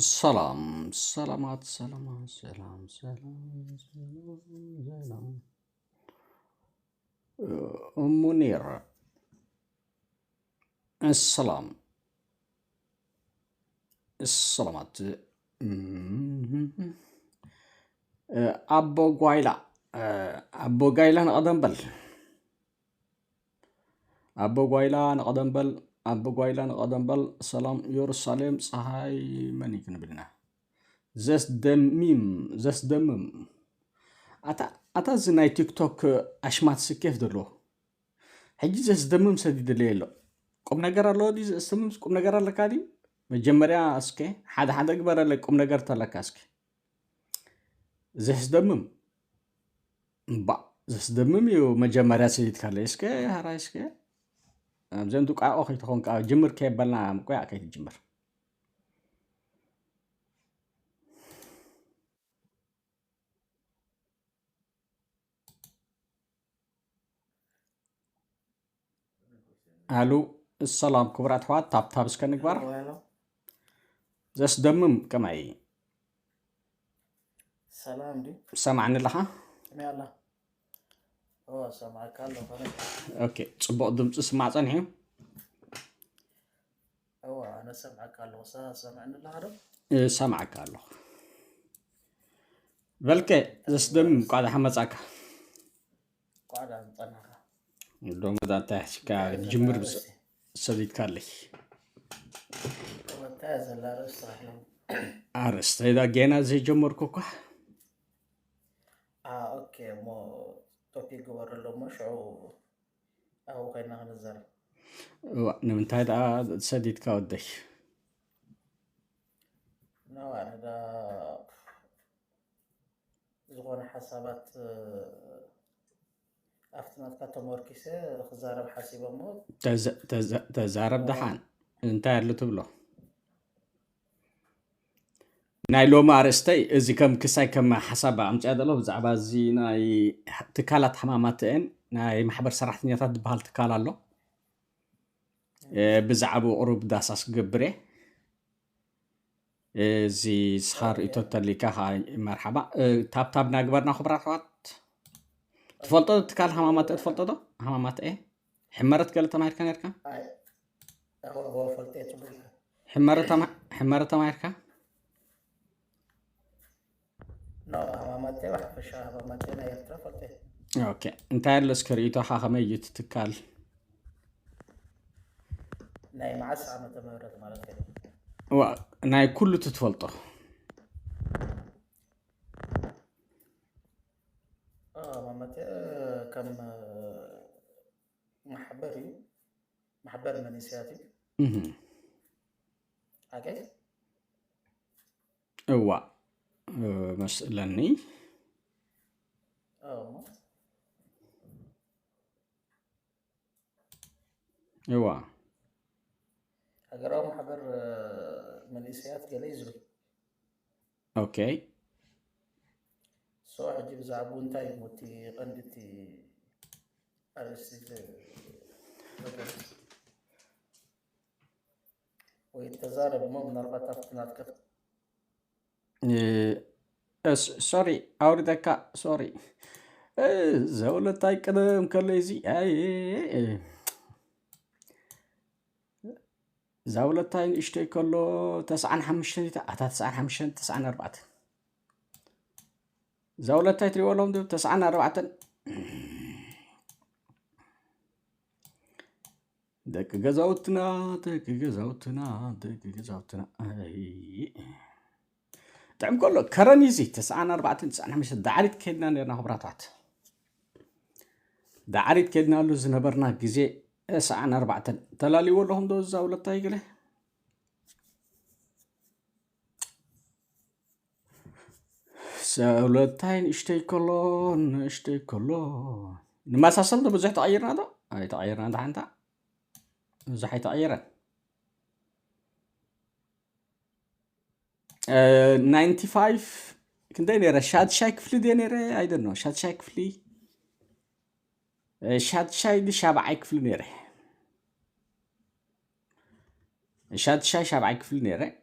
ሰላማት ሰላማት ሰላም ሰላም ሰላም ሰላም ሙኒር السلام السلامات أبو قايلة أبو قايلة نقدم بل أبو قايلة نقدم بل أبو قايلة نقدم بل سلام يرسلم صهاي من يكن بلنا زس دمم أتا زناي تيك توك أشمات سكيف دلو حجي زس دمم سديد ليلو قم نجار الله دي زس دمم قم نجار الله كادي مجمريا أسكي حدا كبر لك قم نجار تلاك أسكي زس دمم با زس دمم يو مجمريا سديد كالي اسكي هراي اسكي زين دوك أخي تكون كا جمر كي بلنا مكوي أكيد جمر الو السلام كبرات حوات تاب اسكن كبر وينه؟ زس دمم كماي سلام دي سمعني لها يلا سامعك الله فرق اوكي صبق دمص سمع صنحي أنا سامعك الله سامعني الله عرب سمعك الله بلكي زس دم قاعد حمصك قاعد أنطنها دوم دا تحكي جمر بس سديد كالي وانتهز الله رسح له عرست إذا جينا زي جمر كوكا أوكي مو توبيك ورا له مشعو أو كنا نزل نمنتهي دا سديد كاودي أنا دا زغون حسابات أفتنات كاتمور كيسة خزارب حسيبة موت تزارب دحان انتهي اللي تبلو ناي لو مارستي ازي كم كساي كم حساب امصي ادلو بزعبا زي ناي تكالات حماماتين ناي محبر سراحتنيات بحال تكال الله بزعبو قرب داساس قبري زي سخار إتوتاليكا هاي مرحبا تاب ناقبرنا خبرات وات تفلطو تكال حمامات تفلطو دو حمامات ايه حمرت قلت ما يركا نركا هو فلتيت بلها حمرت ما يركا همامتي واحد في الشهر همامتي أنا يترفلتي اوكي انت الاسكريتو حاخمي يتتكال ناي معس عم تمرد مرات كده ناي كله تتفلطو همامتي كم محبر من نسياتي أوكي اوا مسألني اوا أقرأ محبر من نسيات جليزري اوكي سو عجيب زعبون تاي موتي قندتي أرسل ويتزارب مو من أربعة أفتنات كده سوري أوردك سوري زولة تاي قدم كليزي زولة تاي اشتي كله 95 زولة تاي تري ولهم دو 94 دك جزاوتنا تعم كله كرنيزي 94 دعريت كدنا نرنا خبراتات دعريت كدنا له زنبرنا جزء 94 تلالي ولهم دو زاولة تايقله زاولة تاين اشتي كلون نما ساسل دو بزح تغيرنا دو اي تغيرنا ده انت بزح تغيرنا 95 كنت نيرة شاد شاي كفلي دي نيرة I don't know شاد شاي كفلي شاد شاي دي شابعي كفلي نيرة شاد شاي شابعي كفلي نيرة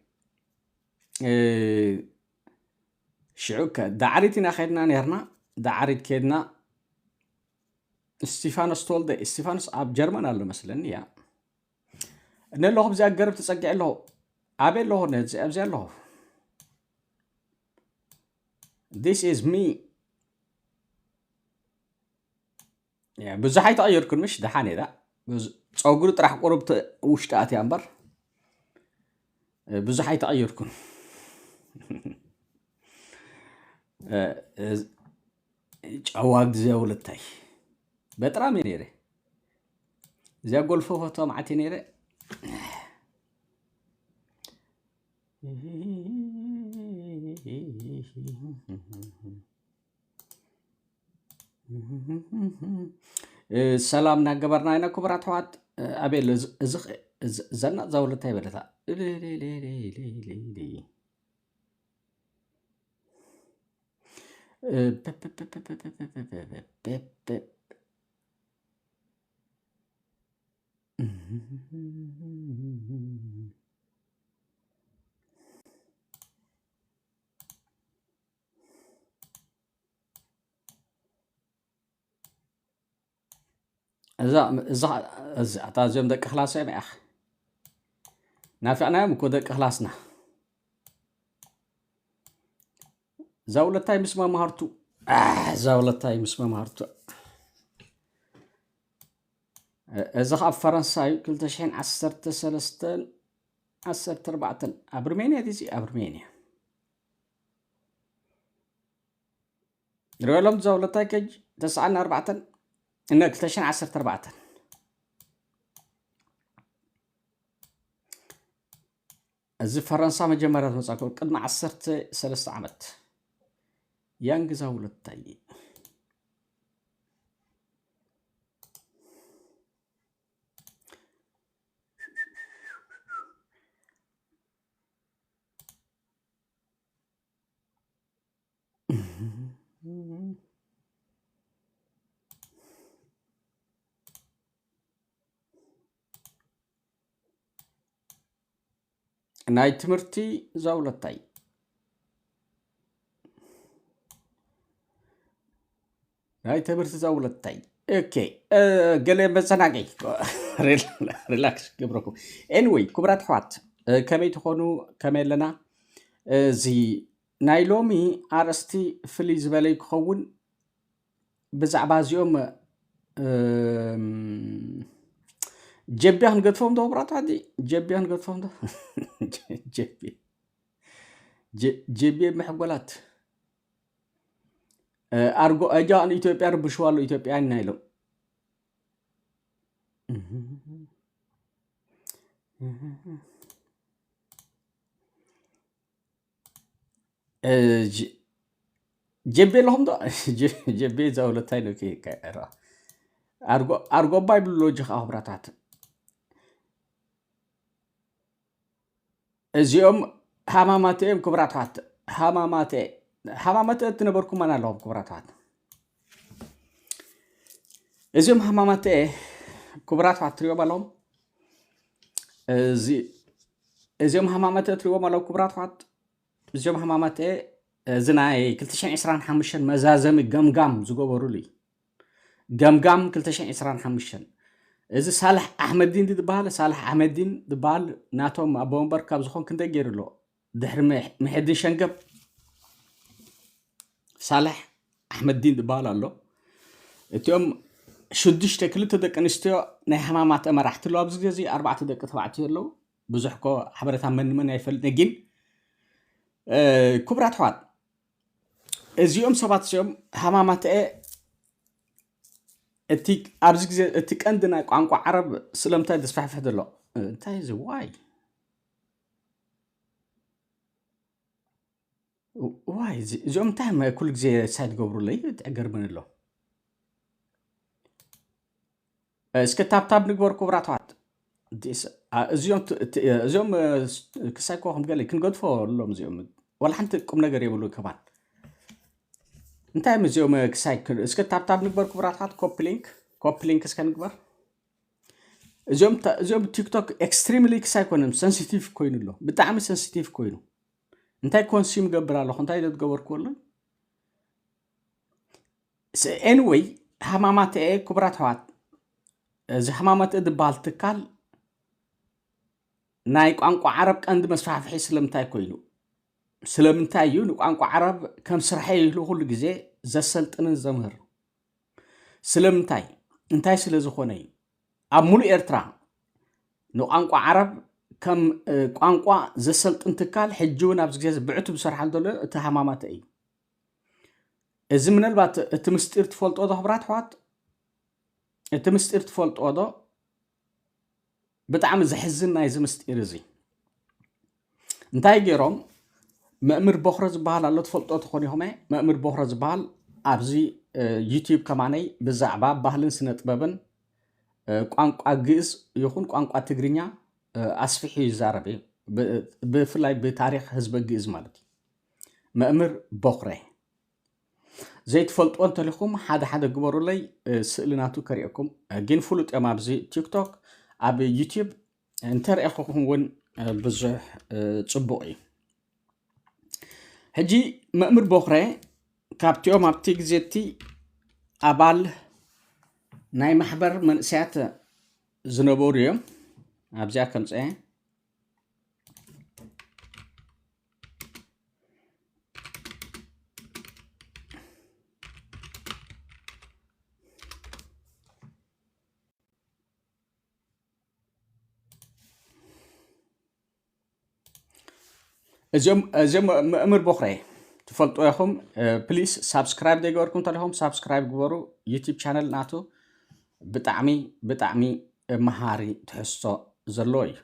شعوك دعريتنا خدنا نهرنا دعريت كدنا استيفانوس تولد استيفانوس اب جرمن الله مثلا يا نلهم زي قرب تسقع له ابي له نزي ابزي له this is me يا بزحي تغيركم مش دحاني ده صوغرو طرح قرب وشتات يا امبر بزحي تغيركم ጨዋግ ዘውልታይ በጣም ነይረ እዚያ ጎልፎ ፎቶ ማዕቲ ነይረ ሰላም ናገበርና አይና ኩብራት ዋት አቤል ዘና ዘውልታይ በለታ እዛ ታዘም ደቅ خلاص يا اخ نافعنا مكو دق خلاصنا زاولتاي مسما مهارتو زاولتاي مسما مهارتو إذا خاب فرنساي كل تشين عسرت سلستن عسرت أربعتن أبرمينيا ديزي أبرمينيا رولم زاولتاي كج تسعنا أربعتن إنك تشين عسرت أربعتن إذا فرنسا مجمرات مصاكو قد ما عسرت سلست عمت يانغ زاولتاي نايت مرتي زاولتاي نايت مرتي زاولتاي اوكي قال بزناقي ريلاكس قبركم انوي كبرات حوات كمي تخونو كمي لنا زي نايلومي ارستي فليز بالي كون بزعبا زيوم جبيان قدفهم دو برات عادي جبيان قدفهم دو جبي محقولات أرجو أجان إثيوبيا ربشوالو إثيوبيا نايلو جبي لهم دو جبي زاولتاي لو كي كايرا أرجو بايبل لوجيك أخبراتات እዚኦም ሃማማትኦም ክብራታት ሃማማት ትነበርኩም ማን ኣለዎም ክብራታት እዚኦም ሃማማት ክብራታት ትሪኦም ኣለዎም እዚኦም ሃማማት ትሪኦም ኣለዎም ክብራታት እዚኦም ሃማማት ዝናይ 2025 መዛዘሚ ገምጋም ዝገበሩሉ ገምጋም 2025 إذا صالح أحمد دين دبال صالح أحمد دين دبال ناتهم أبو مبر كاب زخون كنت جيرلو دحر محدين شنقب صالح أحمد دين دبال الله اليوم شدش تكلت دك نستيو نحما ما تمرحت له أبز جزي 4 دقيقة تبعتي له بزحكو حبرتها من يفل نجين كبرات حوات اليوم سبات يوم حمامات اتيك ارزك اتيك عندنا قانقو عرب سلمتاي دسفحفح دلو انتاي زي واي زوم تايم كل زي سايد قبرو لي تقرب من له اسك تاب نقبر كبراتات ديس زوم كسايكو هم قال لي كن قدفو لهم زوم ولا حنت قم نغير يبلو كمان انتاي مزيوم كسايك اسك تاب نقبر كبراتات كوبي لينك اسك نقبر زوم تيك توك اكستريملي كسايكونم سنسيتيف كوين له بتعمل سنسيتيف كوينو እንታይ ኮንሱም ገብር ኣለኹ እንታይ ትገብርኩ ኣሎ anyway ሕማማት ክብራት ሕዋት እዚ ሕማማት ድባል ትካል ናይ ቋንቋ ዓረብ ቀንዲ መስፋሕፍሒ ስለምንታይ ኮይኑ ስለምንታይ እዩ ንቋንቋ ዓረብ ከም ስራሕ ኢሉ ኩሉ ግዜ ዘሰልጥንን ዘምህር ስለምንታይ እንታይ ስለ ዝኾነ እዩ ኣብ ሙሉእ ኤርትራ ንቋንቋ ዓረብ ከም ቋንቋ ዘሰልጥን ትካል ሕጂ እውን ኣብዚ ግዜ ብዕቱ ብሰርሓል ዘሎ እቲ ሕማማት እዩ እዚ ምናልባት እቲ ምስጢር ትፈልጦ ዶ ክብራት ሕዋት እቲ ምስጢር ትፈልጦ ዶ ብጣዕሚ ዘሕዝን ናይዚ ምስጢር እዚ እንታይ ገይሮም መእምር በኽረ ዝበሃል ኣሎ ትፈልጦ ትኾን ኢኹም መእምር በኽረ ዝበሃል ኣብዚ ዩቲዩብ ከማነይ ብዛዕባ ባህልን ስነ ጥበብን ቋንቋ ግእዝ ይኹን ቋንቋ ትግርኛ ኣስፊሑ ይዛረብ እዩ ብፍላይ ብታሪክ ህዝቢ ግእዝ ማለት እዩ መእምር በኽረ ዘይትፈልጥዎ እንተሊኹም ሓደ ሓደ ግበሩለይ ስእልናቱ ከሪአኩም ግን ፍሉጥ እዮም ኣብዚ ቲክቶክ ኣብ ዩቲዩብ እንተሪአኹም እውን ብዙሕ ፅቡቕ እዩ ሕጂ መእምር በኽረ ካብቲኦም ኣብቲ ግዜቲ ኣባል ናይ ማሕበር መንእሰያት ዝነበሩ እዮም ኣብዚኣ ከምፅአ እዚኦም መእምር በኽረ ትፈልጡ ኢኹም ፕሊስ ሳብስክራይብ ዘይገበርኩም እንተለኹም ሳብስክራይብ ግበሩ ዩቲዩብ ቻነል ናቱ ብጣዕሚ መሃሪ ትሕዝቶ ዘለዎ እዩ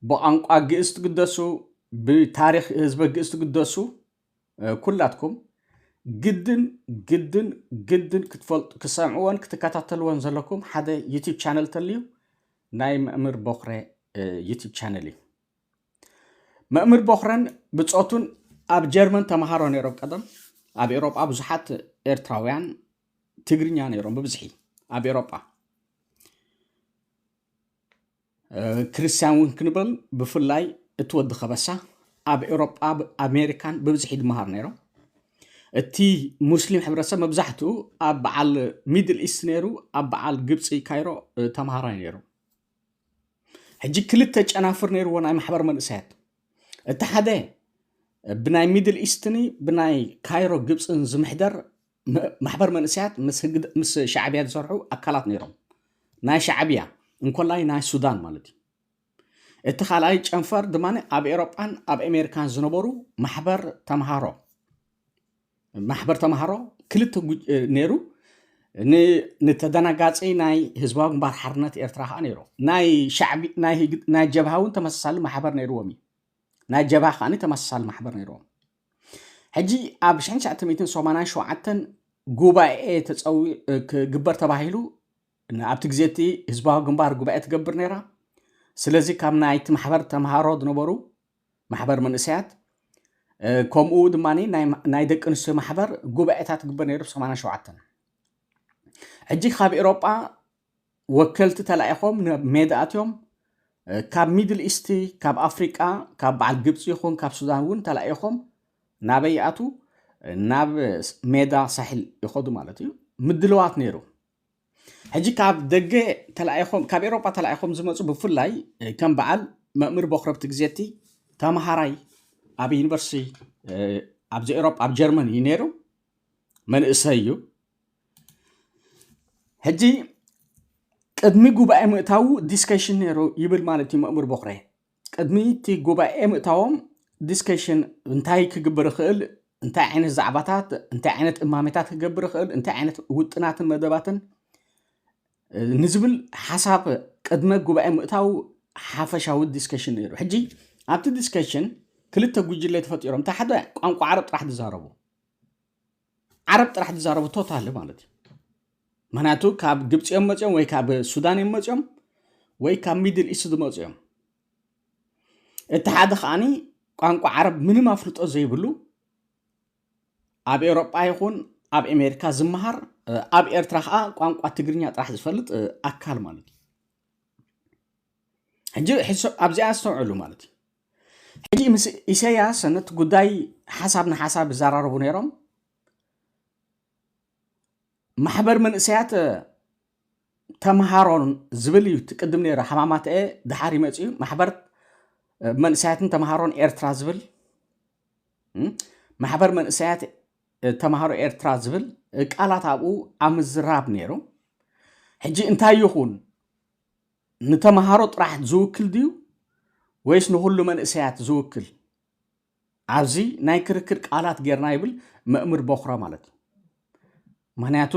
ብቋንቋ ግእዝ ትግደሱ ብታሪክ ህዝቢ ግእዝ ትግደሱ ኩላትኩም ግድን ክትፈልጡ ክሰምዕዎን ክትከታተልዎን ዘለኩም ሓደ ዩቲዩብ ቻነል ተልዩ ናይ መእምር በኽረ ዩቲዩብ ቻነል እዩ መእምር በኽረን ብፆቱን ኣብ ጀርመን ተምሃሮ ነይሮም ቀደም ኣብ ኤሮጳ ብዙሓት ኤርትራውያን ትግርኛ ነይሮም ብብዝሒ ኣብ ኤሮጳ ክርስቲያን እውን ክንብል ብፍላይ እትወዲ ኸበሳ ኣብ ኤሮጳ ኣሜሪካን ብብዝሒ ድመሃር ነይሮም እቲ ሙስሊም ሕብረተሰብ መብዛሕትኡ ኣብ በዓል ሚድል ኢስት ነይሩ ኣብ በዓል ግብፂ ካይሮ ተምሃራይ ነይሩ ሕጂ ክልተ ጨናፍር ነይርዎ ናይ ማሕበር መንእሰያት እቲ ሓደ ብናይ ሚድል ኢስትኒ ብናይ ካይሮ ግብፅን ዝምሕደር ማሕበር መንእሰያት ምስ ሻዕብያ ዝሰርሑ ኣካላት ነይሮም ናይ ሻዕብያ እንኮላይ ናይ ሱዳን ማለት እዩ እቲ ካልኣይ ጨንፈር ድማኒ ኣብ ኤሮጳን ኣብ ኣሜሪካን ዝነበሩ ማሕበር ተምሃሮ ክልተ ነይሩ ንተደናጋፂ ናይ ህዝባዊ ግንባር ሓርነት ኤርትራ ከዓ ነይሩ ናይ ጀብሃ እውን ተመሳሳሊ ማሕበር ነይርዎም እዩ ናይ ጀብሃ ከዓኒ ተመሳሳሊ ማሕበር ነይርዎም ሕጂ ኣብ 1987 ጉባኤ ክግበር ተባሂሉ ኣብቲ ግዜቲ ህዝባዊ ግንባር ጉባኤ ትገብር ነይራ ስለዚ ካብ ናይቲ ማሕበር ተምሃሮ ዝነበሩ ማሕበር መንእሰያት ከምኡ ድማኒ ናይ ደቂ ኣንስትዮ ማሕበር ጉባኤታት ትግበር ነይሩ 87 ሕጂ ካብ ኤሮጳ ወከልቲ ተላኢኾም ሜዳኣትዮም ካብ ሚድል ኢስት ካብ ኣፍሪቃ ካብ በዓል ግብፂ ይኹን ካብ ሱዳን እውን ተላኢኾም ናበይኣቱ ናብ ሜዳ ሳሒል ይኸዱ ማለት እዩ ምድልዋት ነይሩ ሕጂ ካብ ደገ ተላኢኾም ካብ ኤሮጳ ተላኢኾም ዝመፁ ብፍላይ ከም በዓል መእምር በኽረ ግዜቲ ተምሃራይ ኣብ ዩኒቨርሲቲ ኣብዚ ኤሮጳ ኣብ ጀርመን እዩ ነይሩ መንእሰይ እዩ ሕጂ ቅድሚ ጉባኤ ምእታው ዲስከሽን ነይሩ ይብል ማለት እዩ መእምር በኽረ ቅድሚ እቲ ጉባኤ ምእታዎም ዲስከሽን እንታይ ክግበር ይኽእል እንታይ ዓይነት ዛዕባታት እንታይ ዓይነት እማሜታት ክገብር ይኽእል እንታይ ዓይነት ውጥናትን መደባትን ንዝብል ሓሳብ ቅድመ ጉባኤ ምእታው ሓፈሻዊ ዲስከሽን ነይሩ ሕጂ ኣብቲ ዲስከሽን ክልተ ጉጅለ ተፈጢሮም እንታ ሓደ ቋንቋ ዓረብ ጥራሕ ዝዛረቡ ቶታሊ ማለት እዩ ምክንያቱ ካብ ግብፂ እዮም መፅኦም ወይ ካብ ሱዳን እዮም መፅኦም ወይ ካብ ሚድል ኢስት ዝመፁ እዮም እቲ ሓደ ከዓኒ ቋንቋ ዓረብ ምንም ኣፍልጦ ዘይብሉ ኣብ ኤሮጳ ይኹን ኣብ ኣሜሪካ ዝመሃር ኣብ ኤርትራ ከዓ ቋንቋ ትግርኛ ጥራሕ ዝፈልጥ ኣካል ማለት እዩ ሕጂ ኣብዚኣ ዝተውዕሉ ማለት እዩ ሕጂ ምስ ኢሳያስ ነቲ ጉዳይ ሓሳብና ሓሳብ ይዘራረቡ ነይሮም ማሕበር መንእሰያት ተምሃሮን ዝብል እዩ ትቅድም ነይሩ ሓማማት ድሓር ይመፅኡ ማሕበር መንእሰያትን ተምሃሮን ኤርትራ ዝብል ማሕበር መንእሰያት ተምሃሮ ኤርትራ ዝብል ቃላት ኣብኡ ኣብ ምዝራብ ነይሩ ሕጂ እንታይ ይኹን ንተምሃሮ ጥራሕ ዝውክል ድዩ ወይስ ንኩሉ መንእሰያት ዝውክል ኣብዚ ናይ ክርክር ቃላት ጌርና ይብል መእምር በኹራ ማለት እዩ ምክንያቱ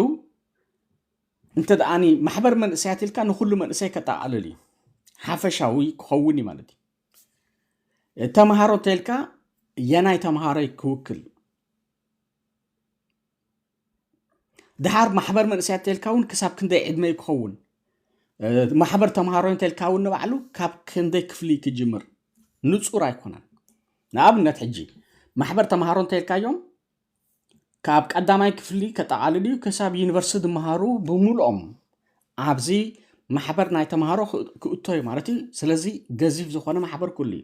እንተ ደኣኒ ማሕበር መንእሰያት ኢልካ ንኩሉ መንእሰይ ከጠቃልል እዩ ሓፈሻዊ ክኸውን እዩ ማለት እዩ ተምሃሮ እንተኢልካ የናይ ተምሃሮይ ክውክል ድሓር ማሕበር መንእሰያት እንተኢልካ እውን ክሳብ ክንደይ ዕድመ ክኸውን ማሕበር ተምሃሮ እንተኢልካ እውን ንባዕሉ ካብ ክንደይ ክፍሊ ክጅምር ንጹር ኣይኮነን ንኣብነት ሕጂ ማሕበር ተምሃሮ እንተኢልካዮም ካብ ቀዳማይ ክፍሊ ከጠቃልል እዩ ክሳብ ዩኒቨርሲቲ ዝመሃሩ ብምልኦም ኣብዚ ማሕበር ናይ ተምሃሮ ክእቶ እዩ ማለት እዩ ስለዚ ገዚፍ ዝኾነ ማሕበር ኩሉ እዩ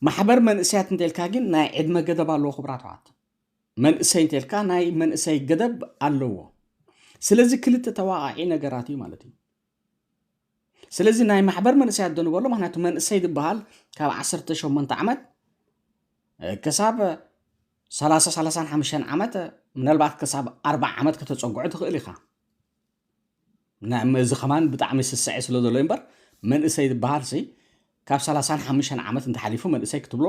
ማሕበር መንእሰያት እንተኢልካ ግን ናይ ዕድመ ገደብ ኣለዎ ክብራትዋት መንእሰይ እንተኢልካ ናይ መንእሰይ ገደብ ኣለዎ ስለዚ ክልተ ተዋቃዒ ነገራት እዩ ማለት እዩ ስለዚ ናይ ማሕበር መንእሰያት ደንበሎ ምክንያቱ መንእሰይ ዝበሃል ካብ 18 ዓመት ክሳብ 35 ዓመት ምናልባት ክሳብ 40 ዓመት ከተፀጉዑ ትኽእል ኢኻ እዚ ከማን ብጣዕሚ ስስዒ ስለ ዘሎ እምበር መንእሰይ ዝበሃል ሲ ካብ 35 ዓመት እንተሓሊፉ መንእሰይ ክትብሎ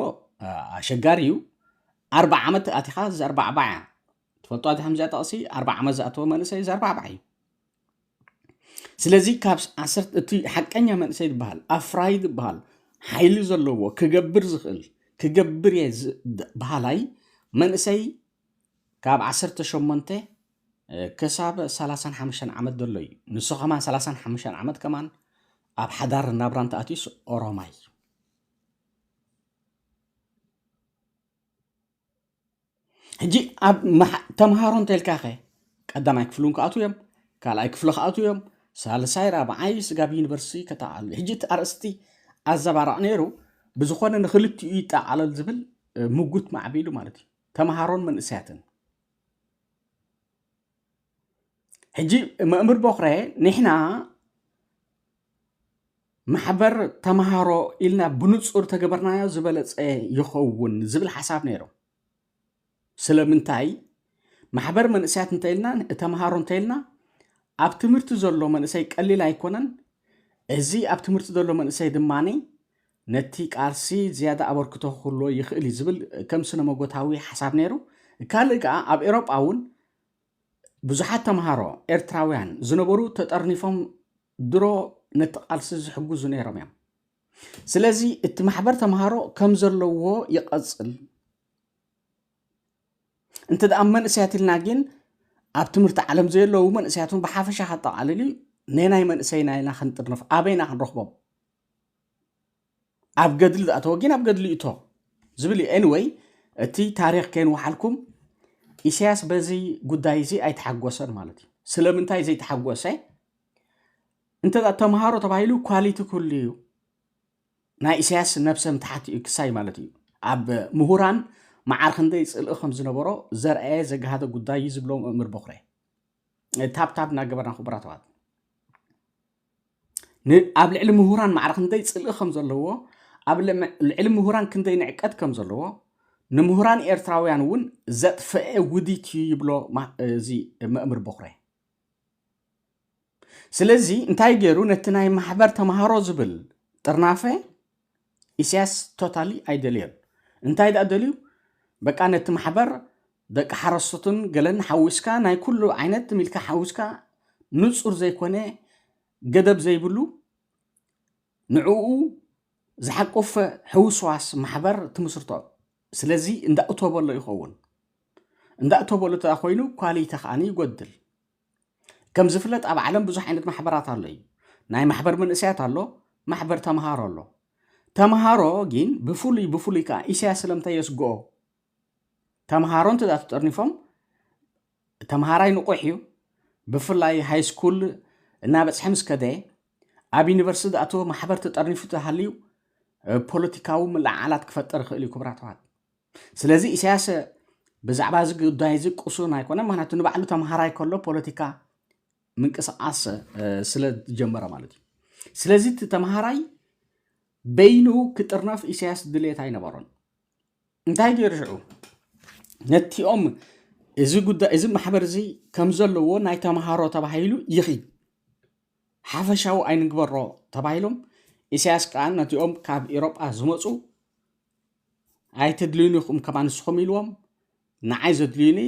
ኣሸጋሪ እዩ 40 ዓመት ኣቲኻ ዚ 40 ትፈልጦ ኣቲ ከምዚኣ ጠቕሲ 40 ዓመት ዝኣተወ መንእሰይ ዚ 40 እዩ ስለዚ ካብ 10 እቲ ሓቀኛ መንእሰይ ዝበሃል ኣፍራይ ዝበሃል ሓይሊ ዘለዎ ክገብር ዝኽእል ክገብር እየ ባህላይ መንእሰይ ካብ 18 ክሳብ 35 ዓመት ዘሎ እዩ ንሱ ከማን 35 ዓመት ከማን ኣብ ሓዳር ናብራ እንተኣትዩስ ኦሮማይ ሕጂ ኣብ ተምሃሮ እንተኢልካ ኸ ቀዳማይ ክፍሊ እውን ክኣትዉ እዮም ካልኣይ ክፍሊ ክኣትዉ እዮም ሳልሳይ ራብዓይ ስጋብ ዩኒቨርሲቲ ከተቃልል ሕጂ እቲ ኣርእስቲ ኣዘባራቕ ነይሩ ብዝኾነ ንክልቲኡ ይጠቃለል ዝብል ምጉት ማዕቢሉ ማለት እዩ ተምሃሮን መንእሰያትን ሕጂ መእምር በኹረ ንሕና ማሕበር ተምሃሮ ኢልና ብንጹር ተገበርናዮ ዝበለፀ ይኸውን ዝብል ሓሳብ ነይሩ ስለምንታይ ማሕበር መንእሰያት እንተኢልና ተምሃሮ እንተኢልና ኣብ ትምህርቲ ዘሎ መንእሰይ ቀሊል ኣይኮነን እዚ ኣብ ትምህርቲ ዘሎ መንእሰይ ድማኒ ነቲ ቃልሲ ዝያዳ ኣበርክቶ ክህልዎ ይኽእል እዩ ዝብል ከም ስነ መጎታዊ ሓሳብ ነይሩ ካልእ ከዓ ኣብ ኤሮጳ እውን ብዙሓት ተምሃሮ ኤርትራውያን ዝነበሩ ተጠርኒፎም ድሮ ነቲ ቃልሲ ዝሕግዙ ነይሮም እዮም ስለዚ እቲ ማሕበር ተምሃሮ ከም ዘለዎ ይቐፅል እንተ ደኣ መንእሰያት ኢልና ግን ኣብ ትምህርቲ ዓለም ዘየለዉ መንእሰያት እውን ብሓፈሻ ከጠቃልል እዩ ነናይ መንእሰይ ናይና ክንጥርነፍ ኣበይና ክንረኽቦም ኣብ ገድሊ ዝኣተወ ግን ኣብ ገድሊ እቶ ዝብል እዩ ኤኒወይ እቲ ታሪክ ከይንወሓልኩም ኢሳያስ በዚ ጉዳይ እዚ ኣይተሓጎሰን ማለት እዩ ስለምንታይ ዘይተሓጎሰ እንተ ተምሃሮ ተባሂሉ ኳሊቲ ኩሉ እዩ ናይ ኢሳያስ ነብሰ ምትሓት እዩ ክሳይ ማለት እዩ ኣብ ምሁራን መዓር ክንደይ ፅልኢ ከም ዝነበሮ ዘርአየ ዘገሃደ ጉዳይ እዩ ዝብሎም መእምር በኹረ ታብታብ እናገበርና ክቡራትዋት ኣብ ልዕሊ ምሁራን መዓር ክንደይ ፅልኢ ከም ዘለዎ ኣብ ልዕሊ ምሁራን ክንደይ ንዕቀት ከም ዘለዎ ንምሁራን ኤርትራውያን እውን ዘጥፍአ ውዲት እዩ ይብሎ እዚ መእምር በኹረ ስለዚ እንታይ ገይሩ ነቲ ናይ ማሕበር ተምሃሮ ዝብል ጥርናፈ ኢሳያስ ቶታሊ ኣይደልዮን እንታይ ደኣ ደልዩ በቃ ነቲ ማሕበር ደቂ ሓረስቶትን ገለን ሓዊስካ ናይ ኩሉ ዓይነት ሚልካ ሓዊስካ ንጹር ዘይኮነ ገደብ ዘይብሉ ንዕኡ ዝሓቆፈ ሕውስዋስ ማሕበር ትምስርቶ ስለዚ እንዳእተበሎ ይኸውን እንዳእተበሎ እታ ኮይኑ ኳሊቲ ከዓኒ ይጎድል ከም ዝፍለጥ ኣብ ዓለም ብዙሕ ዓይነት ማሕበራት ኣሎ እዩ ናይ ማሕበር መንእሰያት ኣሎ ማሕበር ተምሃሮ ኣሎ ተምሃሮ ግን ብፍሉይ ከዓ ኢሳያስ ስለምንታይ የስግኦ ተምሃሮ እንተዳ ተጠርኒፎም ተምሃራይ ንቑሕ እዩ ብፍላይ ሃይ ስኩል እናበፅሐ ምስ ከደ ኣብ ዩኒቨርሲቲ ኣተወ ማሕበር ተጠርኒፉ ተሃልዩ ፖለቲካዊ ምልዓላት ክፈጠር ክእል እዩ ክብራተዋት ስለዚ ኢሳያስ ብዛዕባ እዚ ጉዳይ እዚ ቁሱን ኣይኮነ ምክንያቱ ንባዕሉ ተምሃራይ ከሎ ፖለቲካ ምንቅስቃስ ስለ ጀመረ ማለት እዩ ስለዚ እቲ ተምሃራይ በይኑ ክጥርነፍ ኢሳያስ ድሌት ኣይነበሮን እንታይ ገይሩ ሽዑ ነቲኦም እዚ ጉዳይ እዚ ማሕበር እዚ ከም ዘለዎ ናይ ተምሃሮ ተባሂሉ ይኺድ ሓፈሻዊ ኣይንግበሮ ተባሂሎም ኢሳያስ ከዓ ነቲኦም ካብ ኤሮጳ ዝመፁ ኣይተድልዩኒኹም ከማ ንስኹም ኢልዎም ንዓይ ዘድልዩኒ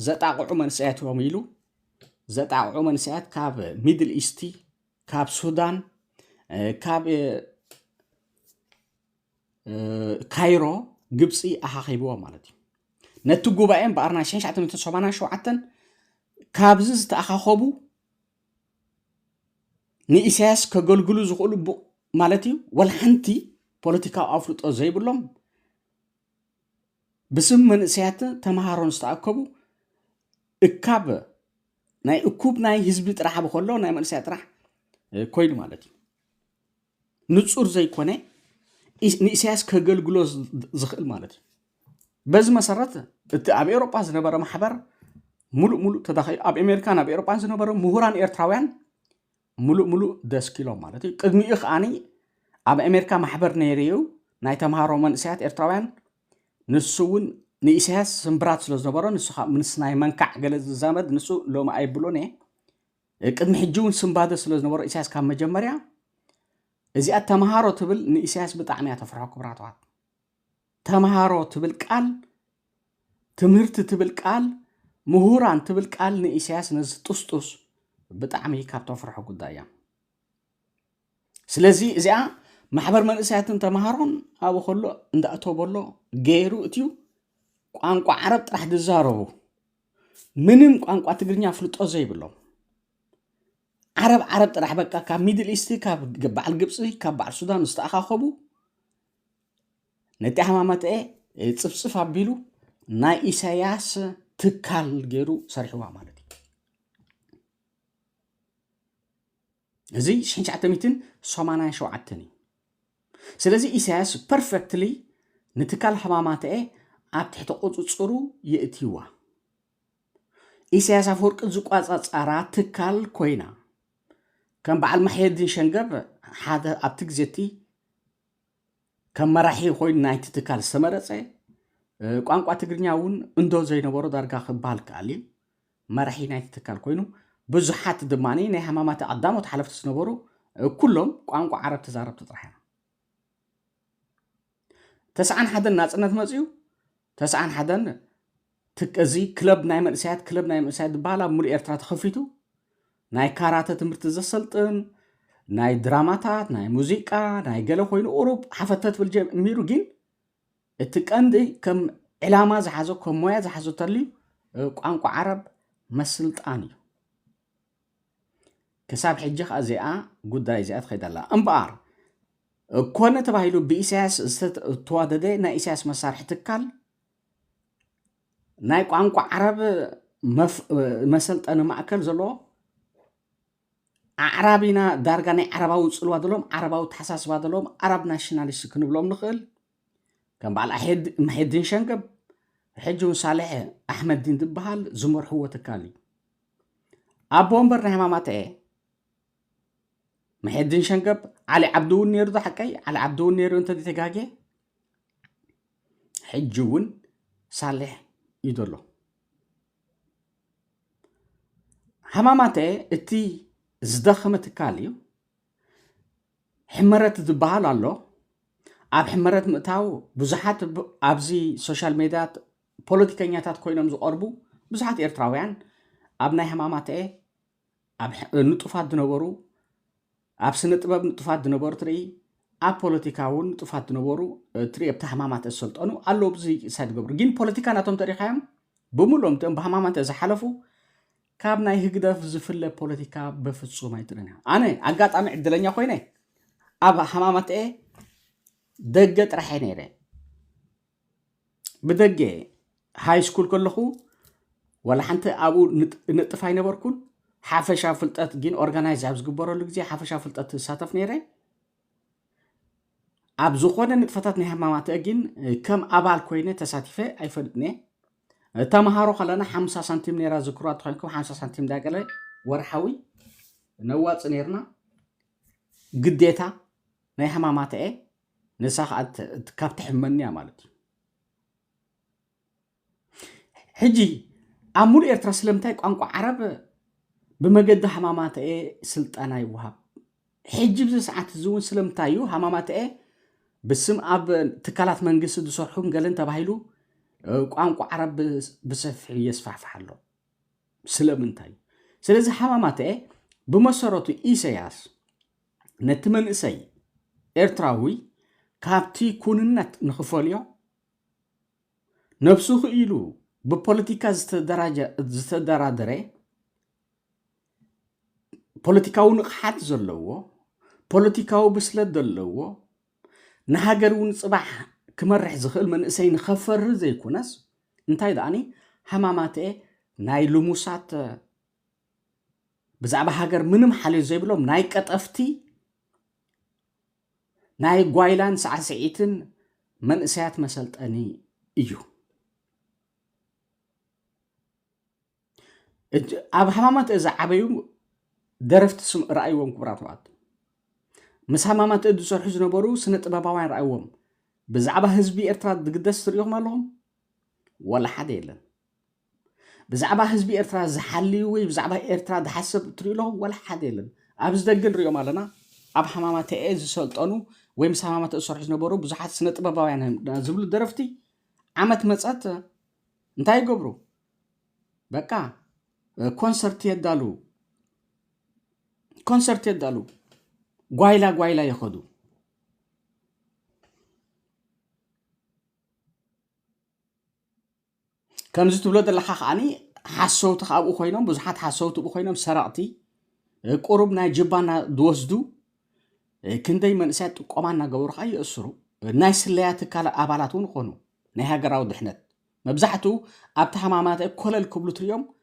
ዘጣቕዑ መንስያት እዮም ኢሉ ዘጣቕዑ መንስያት ካብ ሚድል ኢስቲ ካብ ሱዳን ካብ ካይሮ ግብፂ ኣሓኺብዎ ማለት እዩ ነቲ ጉባኤን በኣርና 1987 ካብዚ ዝተኣኻኸቡ ንኢሳያስ ከገልግሉ ዝኽእሉ ማለት እዩ ወላ ሓንቲ ፖለቲካዊ ኣፍልጦ ዘይብሎም ብስም መንእሰያት ተምሃሮን ዝተኣከቡ እካብ ናይ እኩብ ናይ ህዝቢ ጥራሕ ብከሎ ናይ መንእሰያት ጥራሕ ኮይኑ ማለት እዩ ንጹር ዘይኮነ ንኢሳያስ ከገልግሎ ዝኽእል ማለት እዩ በዚ መሰረት እቲ ኣብ ኤሮጳ ዝነበረ ማሕበር ሙሉእ ተዳኺሉ ኣብ ኣሜሪካን ኣብ ኤሮጳን ዝነበረ ምሁራን ኤርትራውያን ሙሉእ ደስኪሎም ማለት እዩ ቅድሚኡ ከዓኒ ኣብ ኣሜሪካ ማሕበር ነይሩ ናይ ተምሃሮ መንእሰያት ኤርትራውያን ንሱ እውን ንኢሳያስ ስምብራት ስለ ዝነበሮ ንሱ ምስ ናይ መንካዕ ገለ ዝዛመድ ንሱ ሎሚ ኣይብሎን ቅድሚ ሕጂ እውን ስምባደ ስለ ዝነበሮ ኢሳያስ ካብ መጀመርያ እዚኣ ተምሃሮ ትብል ንኢሳያስ ብጣዕሚ እያ ተፍርሖ ክብራተዋት ተምሃሮ ትብል ቃል ትምህርቲ ትብል ቃል ምሁራን ትብል ቃል ንኢሳያስ ነዚ ጡስጡስ ብጣዕሚ ካብ ተፍርሖ ጉዳይ እያ ስለዚ እዚኣ ማሕበር መንእሰያትን ተምሃሮን ኣብኡ ከሎ እንዳእተወበሎ ገይሩ እትዩ ቋንቋ ዓረብ ጥራሕ ዝዛረቡ ምንም ቋንቋ ትግርኛ ፍልጦ ዘይብሎም ዓረብ ጥራሕ በቃ ካብ ሚድል ኢስቲ ካብ በዓል ግብፂ ካብ በዓል ሱዳን ዝተኣኻኸቡ ነቲ ሕማማት ፅፍፅፍ ኣቢሉ ናይ ኢሳያስ ትካል ገይሩ ሰሪሕዋ ማለት እዩ እዚ 1987 እዩ ስለዚ ኢሳያስ ፐርፌክትሊ ንትካል ሕማማት ኣብ ትሕቲ ቁፅፅሩ የእትይዋ ኢሳያስ ኣፈወርቂ ዝቋፃፃራ ትካል ኮይና ከም በዓል ማሕየድን ሸንገብ ሓደ ኣብቲ ግዜቲ ከም መራሒ ኮይኑ ናይቲ ትካል ዝተመረፀ ቋንቋ ትግርኛ እውን እንዶ ዘይነበሮ ዳርጋ ክበሃል ከኣል እዩ መራሒ ናይቲ ትካል ኮይኑ ብዙሓት ድማኒ ናይ ሕማማት ቀዳሞት ሓለፍቲ ዝነበሩ ኩሎም ቋንቋ ዓረብ ተዛረብቲ ጥራሕ እዮም 91 ናፅነት መፅዩ 91 ትቀዚ ክለብ ናይ መንእሰያት ዝበሃል ኣብ ሙሉእ ኤርትራ ተኸፊቱ ናይ ካራተ ትምህርቲ ዘሰልጥን ናይ ድራማታት ናይ ሙዚቃ ናይ ገለ ኮይኑ ቁሩብ ሓፈተት ብል ጀሚሩ ግን እቲ ቀንዲ ከም ዕላማ ዝሓዞ ከም ሞያ ዝሓዞ ተልዩ ቋንቋ ዓረብ መስልጣን እዩ ክሳብ ሕጂ ከዓ እዚኣ ጉዳይ እዚኣ ትኸይዳላ እምበኣር ኮነ ተባሂሉ ብኢሳያስ ዝተዋደደ ናይ ኢሳያስ መሳርሒ ትካል ናይ ቋንቋ ዓረብ መሰልጠኒ ማእከል ዘለዎ ኣዕራቢና ዳርጋ ናይ ዓረባዊ ፅልዋ ደሎም ዓረባዊ ተሓሳስባ ደሎም ዓረብ ናሽናሊስት ክንብሎም ንኽእል ከም በዓል ማሕየድን ሸንገብ ሕጂ እውን ሳልሕ ኣሕመድዲን ዝበሃል ዝመርሕዎ ትካል እዩ ኣቦ ወንበር ናይ ሕማማት ማሕየድን ሸንገብ ዓሊ ዓብዲ እውን ነይሩ ዝሓቀይ ዓሊ ዓብዲ እውን ነይሩ እንተተጋጌ ሕጂ እውን ሳልሕ እዩ ዘሎ ሕማማት እቲ ዝደኸመ ትካል እዩ ሕመረት ዝበሃል ኣሎ ኣብ ሕመረት ምእታው ብዙሓት ኣብዚ ሶሻል ሚድያት ፖለቲከኛታት ኮይኖም ዝቐርቡ ብዙሓት ኤርትራውያን ኣብ ናይ ሕማማት ኣብ ንጡፋት ዝነበሩ ኣብ ስነ ጥበብ ንጡፋት ዝነበሩ ትርኢ ኣብ ፖለቲካ እውን ንጡፋት ዝነበሩ ትርኢ ኣብቲ ሕማማት ዝሰልጠኑ ኣለዉ ብዙ ሳይ ዝገብሩ ግን ፖለቲካ ናቶም ተሪኻዮም ብምሎም እቶም ብሕማማት ዝሓለፉ ካብ ናይ ህግደፍ ዝፍለ ፖለቲካ በፍጹም ኣይጥርን ኣነ ኣጋጣሚ ዕድለኛ ኮይነ ኣብ ሕማማት ደገ ጥራሕ ነይረ ብደገ ሃይ ስኩል ከለኹ ወላ ሓንቲ ኣብኡ ንጥፍ ኣይነበርኩን ሓፈሻ ፍልጠት ግን ኦርጋናይዝ ኣብ ዝግበረሉ ግዜ ሓፈሻ ፍልጠት ዝሳተፍ ነይረ ኣብ ዝኾነ ንጥፈታት ናይ ሕማማት ግን ከም ኣባል ኮይነ ተሳቲፈ ኣይፈልጥኒ ተምሃሮ ከለና 50 ሳንቲም ነራ ዝክሯት ኮይንኩም 50 ሳንቲም ዳገለ ወርሓዊ ነዋፅ ነርና ግዴታ ናይ ሕማማት ንሳ ከዓ ካብ ትሕመንያ ማለት እዩ ሕጂ ኣብ ሙሉእ ኤርትራ ስለምንታይ ቋንቋ ዓረብ ብመገዲ ሕማማት ስልጠና ይወሃብ ሕጂ ብዚ ሰዓት እዚ እውን ስለምንታይ እዩ ሕማማት بسم أب تكالات منجس دسرحون قال أنت بهيلو قام عرب بسفح يسفح فحلو سلام انتاي سلازي حمامات بمسارات إيساياس نتمن إساي إرتراوي كابتي كوننت نخفاليو نفسه إلو ببوليتيكا زتدرادري بوليتيكاو نقحات زلوو بوليتيكاو بسلد دلوو نهاجرون صباح كمرح زخل من إساي نخفر زي كونس انتاي داني حمامات ناي لموسات بزعبا هاجر منم حالي زي بلوم ناي كتفتي ناي قوايلان سعسعيتن من إسايات مسلت أني إيو أب حمامات إذا عبيو درفت سم رأيهم كبرات وعد مس حمامات إدو سرحو زنبورو سنة باباوين رأيهم بزعبا هزبي إرترا دقدس تريهم لهم ولا حد يلن بزعبا هزبي إرترا زحليوي بزعبا إرترا دحسب تريلهم ولا حد يلن أبز دقن ريوم علينا أب حمامات إيز سلطانو ويمس حمامات إدو سرحو زنبورو بزحات سنة باباوين زبلو درفتي عمت مصات انتاي قبرو بقى كونسرت يدالو قوايلا يخدو كم زت ولاد اللحاق عني حسوت خابو خوينهم بزحات حسوت بو خوينهم سرقتي قرب ناي جبانا دوزدو كندي منسات قمانا غبر خاي اسرو ناي سليات كالا ابالاتون خونو ناي هاجراو دحنت مبزحتو ابت حمامات كلل كبلو تريوم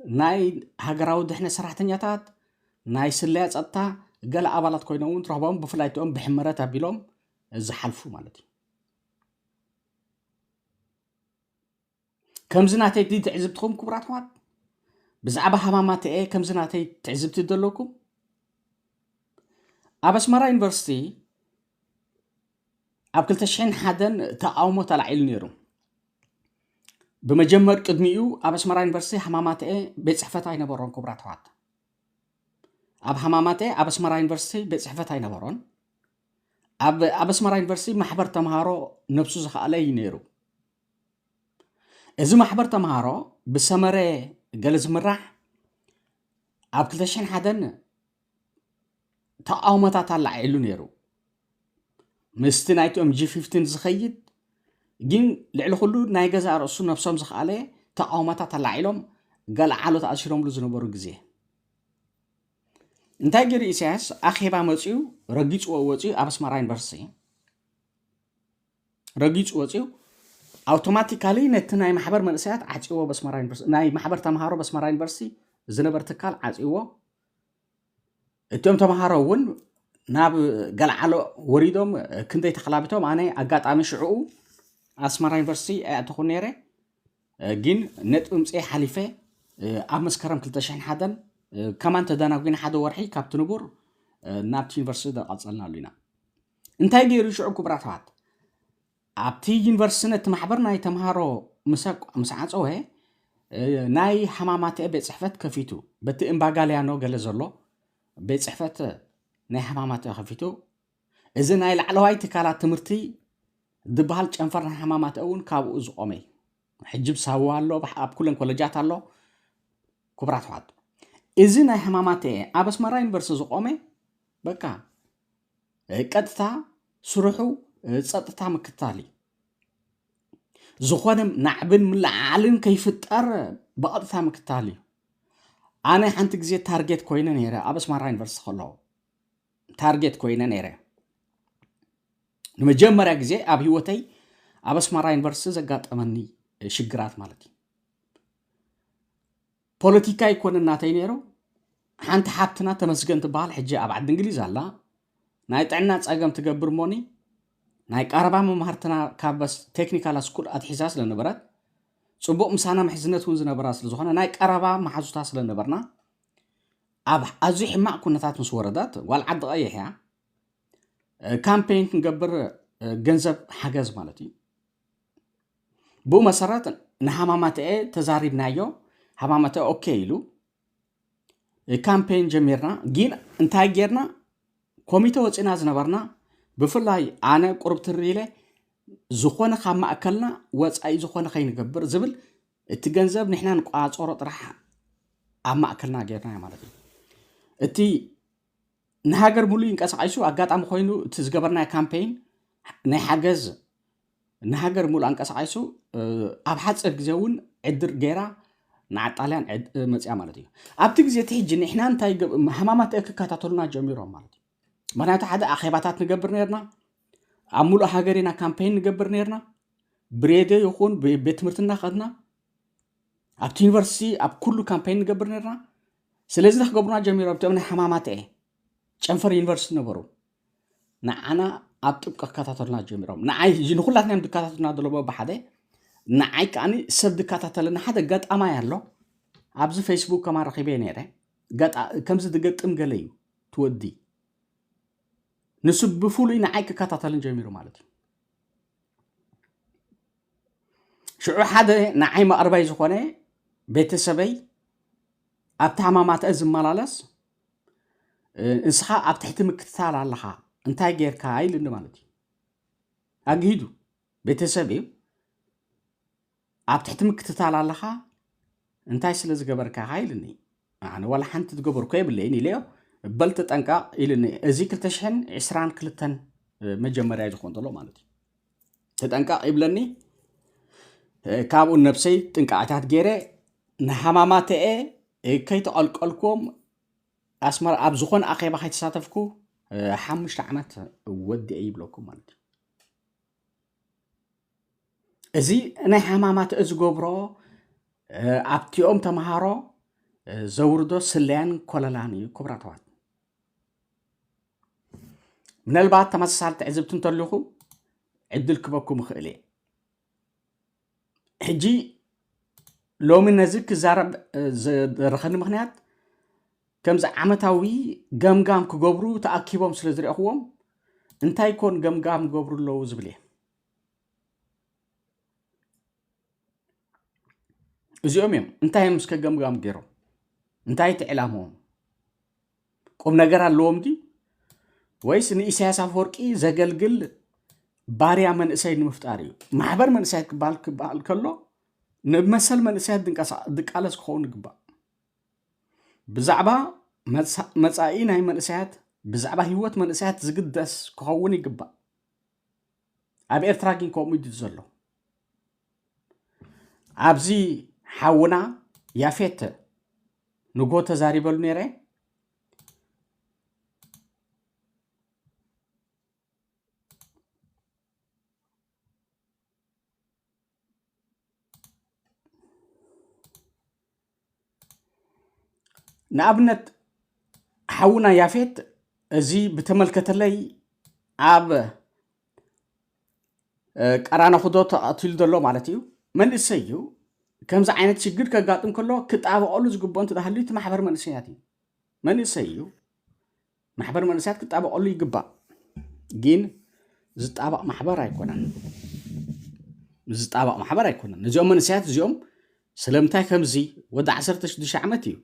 ناي هاجراو دحنت سرحتنياتات ناي سليات صطا قال أبالات كوينون تروحون بفلايتهم بحمرات أبيلهم زحلفوا مالتي كم زناتي دي تعزبتكم كبرات مات بزعبا حمامات كم زناتي تعزبت دلوكم أبس مرة يونيفرسيتي أبكل تشحين حدا تقاومو تلعيل نيرو بمجمر قدميو أبس مرة يونيفرسيتي حمامات بيت صحفتها ينبرون كبرات مات أب حماماتي أب أسمرا يونيفرسيتي بيت صحفتها ينبرون أب أسمرا يونيفرسيتي محبر تمهارو نفسو زخالي نيرو إذا محبر تمهارو بسمري قلز مرح أب كلتشين حدن تقاومتا تطلع إلو نيرو مستنايتو جي 15 زخيد جين لعلو خلو نايقزا رأسو نفسهم زخالي تقاومتا تطلع إلهم قال عالو تأشيرهم لزنبرو قزيه انتاي جري إساس أخيبا مطيو رقيت ووطيو أبس مرا يونيفرسيتي رقيت ووطيو أوتوماتيكالي نتناي محبر منسيات عطيو بس مرا يونيفرسيتي ناي محبر تمهارو بس مرا يونيفرسيتي زنبر تكال عطيو اتوم تمهارو ون ناب قال علو وريدهم كندي تخلابتهم أنا أقاط عمشعو أسمرا يونيفرسيتي أتخون نيري جين نت أمسي حليفة أمس كرم كلتشحن حدن كمان تداناوين حدا ورحي كابت نبور نابت يونيفرسيتي دا قصلنا لنا انتاي جيرو شعب كبراتوات ابتي يونيفرسيتي نتمحبر ناي تمهارو مساعصوه ناي حمامات بيت صحفت كفيتو بت امباغاليانو قال زلو بيت صحفت ناي حمامات كفيتو اذا ناي لعلواي تكالات تمرتي دبال چنفرنا حمامات اون كابو زقومي حجب ساوالو بحاب كلن كولجات الله كبراتوات إذن أي حماماتي أبس مرة يونيفرسيتي زقومي بقى قدتا سرحو صدتا مكتالي زخونم نعبن ملعالن كيفتر بقدتا مكتالي أنا حنت جزي تارجت كوينة نيرة أبس مرة يونيفرسيتي خلو تارجت كوينة نيرة نمجمرة جزي أبيوتي أبس مرة يونيفرسيتي زقات أمني شجرات مالتي بوليتيكا يكون الناتي نيرو حانت حابتنا تمسجن تبال حجي أبعد إنجليز الله نايت عنا تساقم تقبر موني ናይ ቀረባ መምሃርትና ካብስ ቴክኒካል ስኩል ኣትሒዛ ስለነበረት ጽቡቕ ምሳና ምሕዝነት እውን ዝነበራ ስለዝኾነ ናይ ቀረባ መሓዙታ ስለነበርና ኣብ ኣዝዩ ሕማቕ ኩነታት ምስ ወረዳት ዋል ዓዲ ቀይሕ እያ ካምፔይን ክንገብር ገንዘብ ሓገዝ ማለት እዩ ብኡ መሰረት ንሓማማትአ ተዛሪብናዮ ሓማማትአ ኦኬ ኢሉ ካምፔይን ጀሚርና ግን እንታይ ጌርና ኮሚቴ ወፂና ዝነበርና ብፍላይ ኣነ ቁርብ ትርኢለ ዝኾነ ካብ ማእከልና ወፃኢ ዝኾነ ከይንገብር ዝብል እቲ ገንዘብ ንሕና ንቋፀሮ ጥራሕ ኣብ ማእከልና ጌርና ማለት እዩ እቲ ንሃገር ሙሉእ ይንቀሳቀሱ ኣጋጣሚ ኮይኑ እቲ ዝገበርናዮ ካምፔይን ናይ ሓገዝ ንሃገር ሙሉእ አንቀሳቀሱ ኣብ ሓፂር ግዜ እውን ዕድር ገይራ ንዓጣልያን መፅያ ማለት እዩ ኣብቲ ግዜ ትሕጂ ንሕና እንታይ ሕማማት ክከታተሉና ጀሚሮም ማለት እዩ ምክንያቱ ሓደ ኣኼባታት ንገብር ነርና ኣብ ሙሉእ ሃገሪና ካምፔይን ንገብር ነርና ብሬድዮ ይኹን ቤት ትምህርትና ኸድና ኣብቲ ዩኒቨርሲቲ ኣብ ኩሉ ካምፔይን ንገብር ነርና ስለዚ ክገብሩና ጀሚሮም እቶም ናይ ሕማማት ጨንፈር ዩኒቨርሲቲ ነበሩ ንዓና ኣብ ጥብቂ ክከታተሉና ጀሚሮም ንዓይ ንኩላትናዮም ድከታተሉና ደለዎ ብሓደ ንዓይ ከዓኒ ሰብ ድከታተለና ሓደ ገጣማይ ኣሎ ኣብዚ ፌስቡክ ከማ ረኺበ ነይረ ከምዚ ድገጥም ገለ እዩ ትወዲ ንሱ ብፍሉይ ንዓይ ክከታተልን ጀሚሩ ማለት እዩ ሽዑ ሓደ ንዓይ መቕረባይ ዝኾነ ቤተሰበይ ኣብቲ ሕማማትአ ዝመላለስ እንስኻ ኣብ ትሕቲ ምክትታል ኣለኻ እንታይ ጌርካ ኢልኒ ማለት እዩ ኣግሂዱ ቤተሰብ እዩ ኣብ ትሕቲ ምክትታል ኣለኻ እንታይ ስለ ዝገበርካ ኢልኒ ኣነ ዋላ ሓንቲ ትገበርኮ የብለይን ኢለዮ በል ተጠንቃቕ ኢልኒ እዚ 2022 መጀመርያ ዝኾን ዘሎ ማለት እዩ ተጠንቃቕ ይብለኒ ካብኡ ነብሰይ ጥንቃዓታት ገይረ ንሓማማትአ ከይተቐልቀልኩም ኣስመራ ኣብ ዝኾነ ኣኼባ ከይተሳተፍኩ 5 ዓመት ወዲአ ይብለኩም ማለት እዩ እዚ ናይ ሕማማትአ ዝገብሮ ኣብቲኦም ተምሃሮ ዘውርዶ ስለያን ኮለላን እዩ ክብራተዋት ምናልባት ተመሳሳልቲ ዕዝብቲ እንተለኹ ዕድል ክበኩም ይኽእል እየ ሕጂ ሎሚ ነዚ ክዛረብ ዝረኸኒ ምክንያት ከምዚ ዓመታዊ ገምጋም ክገብሩ ተኣኪቦም ስለ ዝረኽዎም እንታይ ኮን ገምጋም ገብሩ ኣለዉ ዝብል እየ እዚኦም እዮም እንታይ ምስ ከገምጋም ገይሮም እንታይ ትዕላምዎም ቁም ነገር ኣለዎም ዲ ወይስ ንኢሳያስ አፈወርቂ ዘገልግል ባርያ መንእሰይ ንምፍጣር እዩ ማሕበር መንእሰይ ክበሃል ከሎ ንመሰል መንእሰይ ድቃለስ ክኸውን ይግባእ ብዛዕባ መጻኢ ናይ መንእሰያት ብዛዕባ ህይወት መንእሰያት ዝግደስ ክኸውን ይግባእ ኣብ ኤርትራ ግን ከምኡ እዩ ዘሎ ኣብዚ ሓውና ያፌት ንጎ ተዛሪበሉ ነይረ ንኣብነት ሓውና ያፌት እዚ ብተመልከተለይ ኣብ ቀራና ክዶ ተኣትሉ ዘሎ ማለት እዩ መንእሰይ እዩ ከምዚ ዓይነት ችግር ከጋጥም ከሎ ክጣበቀሉ ዝግብኦ እንትዳህሉ እቲ ማሕበር መንእሰያት እዩ መንእሰይ እዩ ማሕበር መንእሰያት ክጣበቀሉ ይግባእ ግን ዝጣበቅ ማሕበር ኣይኮነን ዝጣበቅ ማሕበር ኣይኮነን እዚኦም መንእሰያት እዚኦም ስለምንታይ ከምዚ ወደ 16 ዓመት እዩ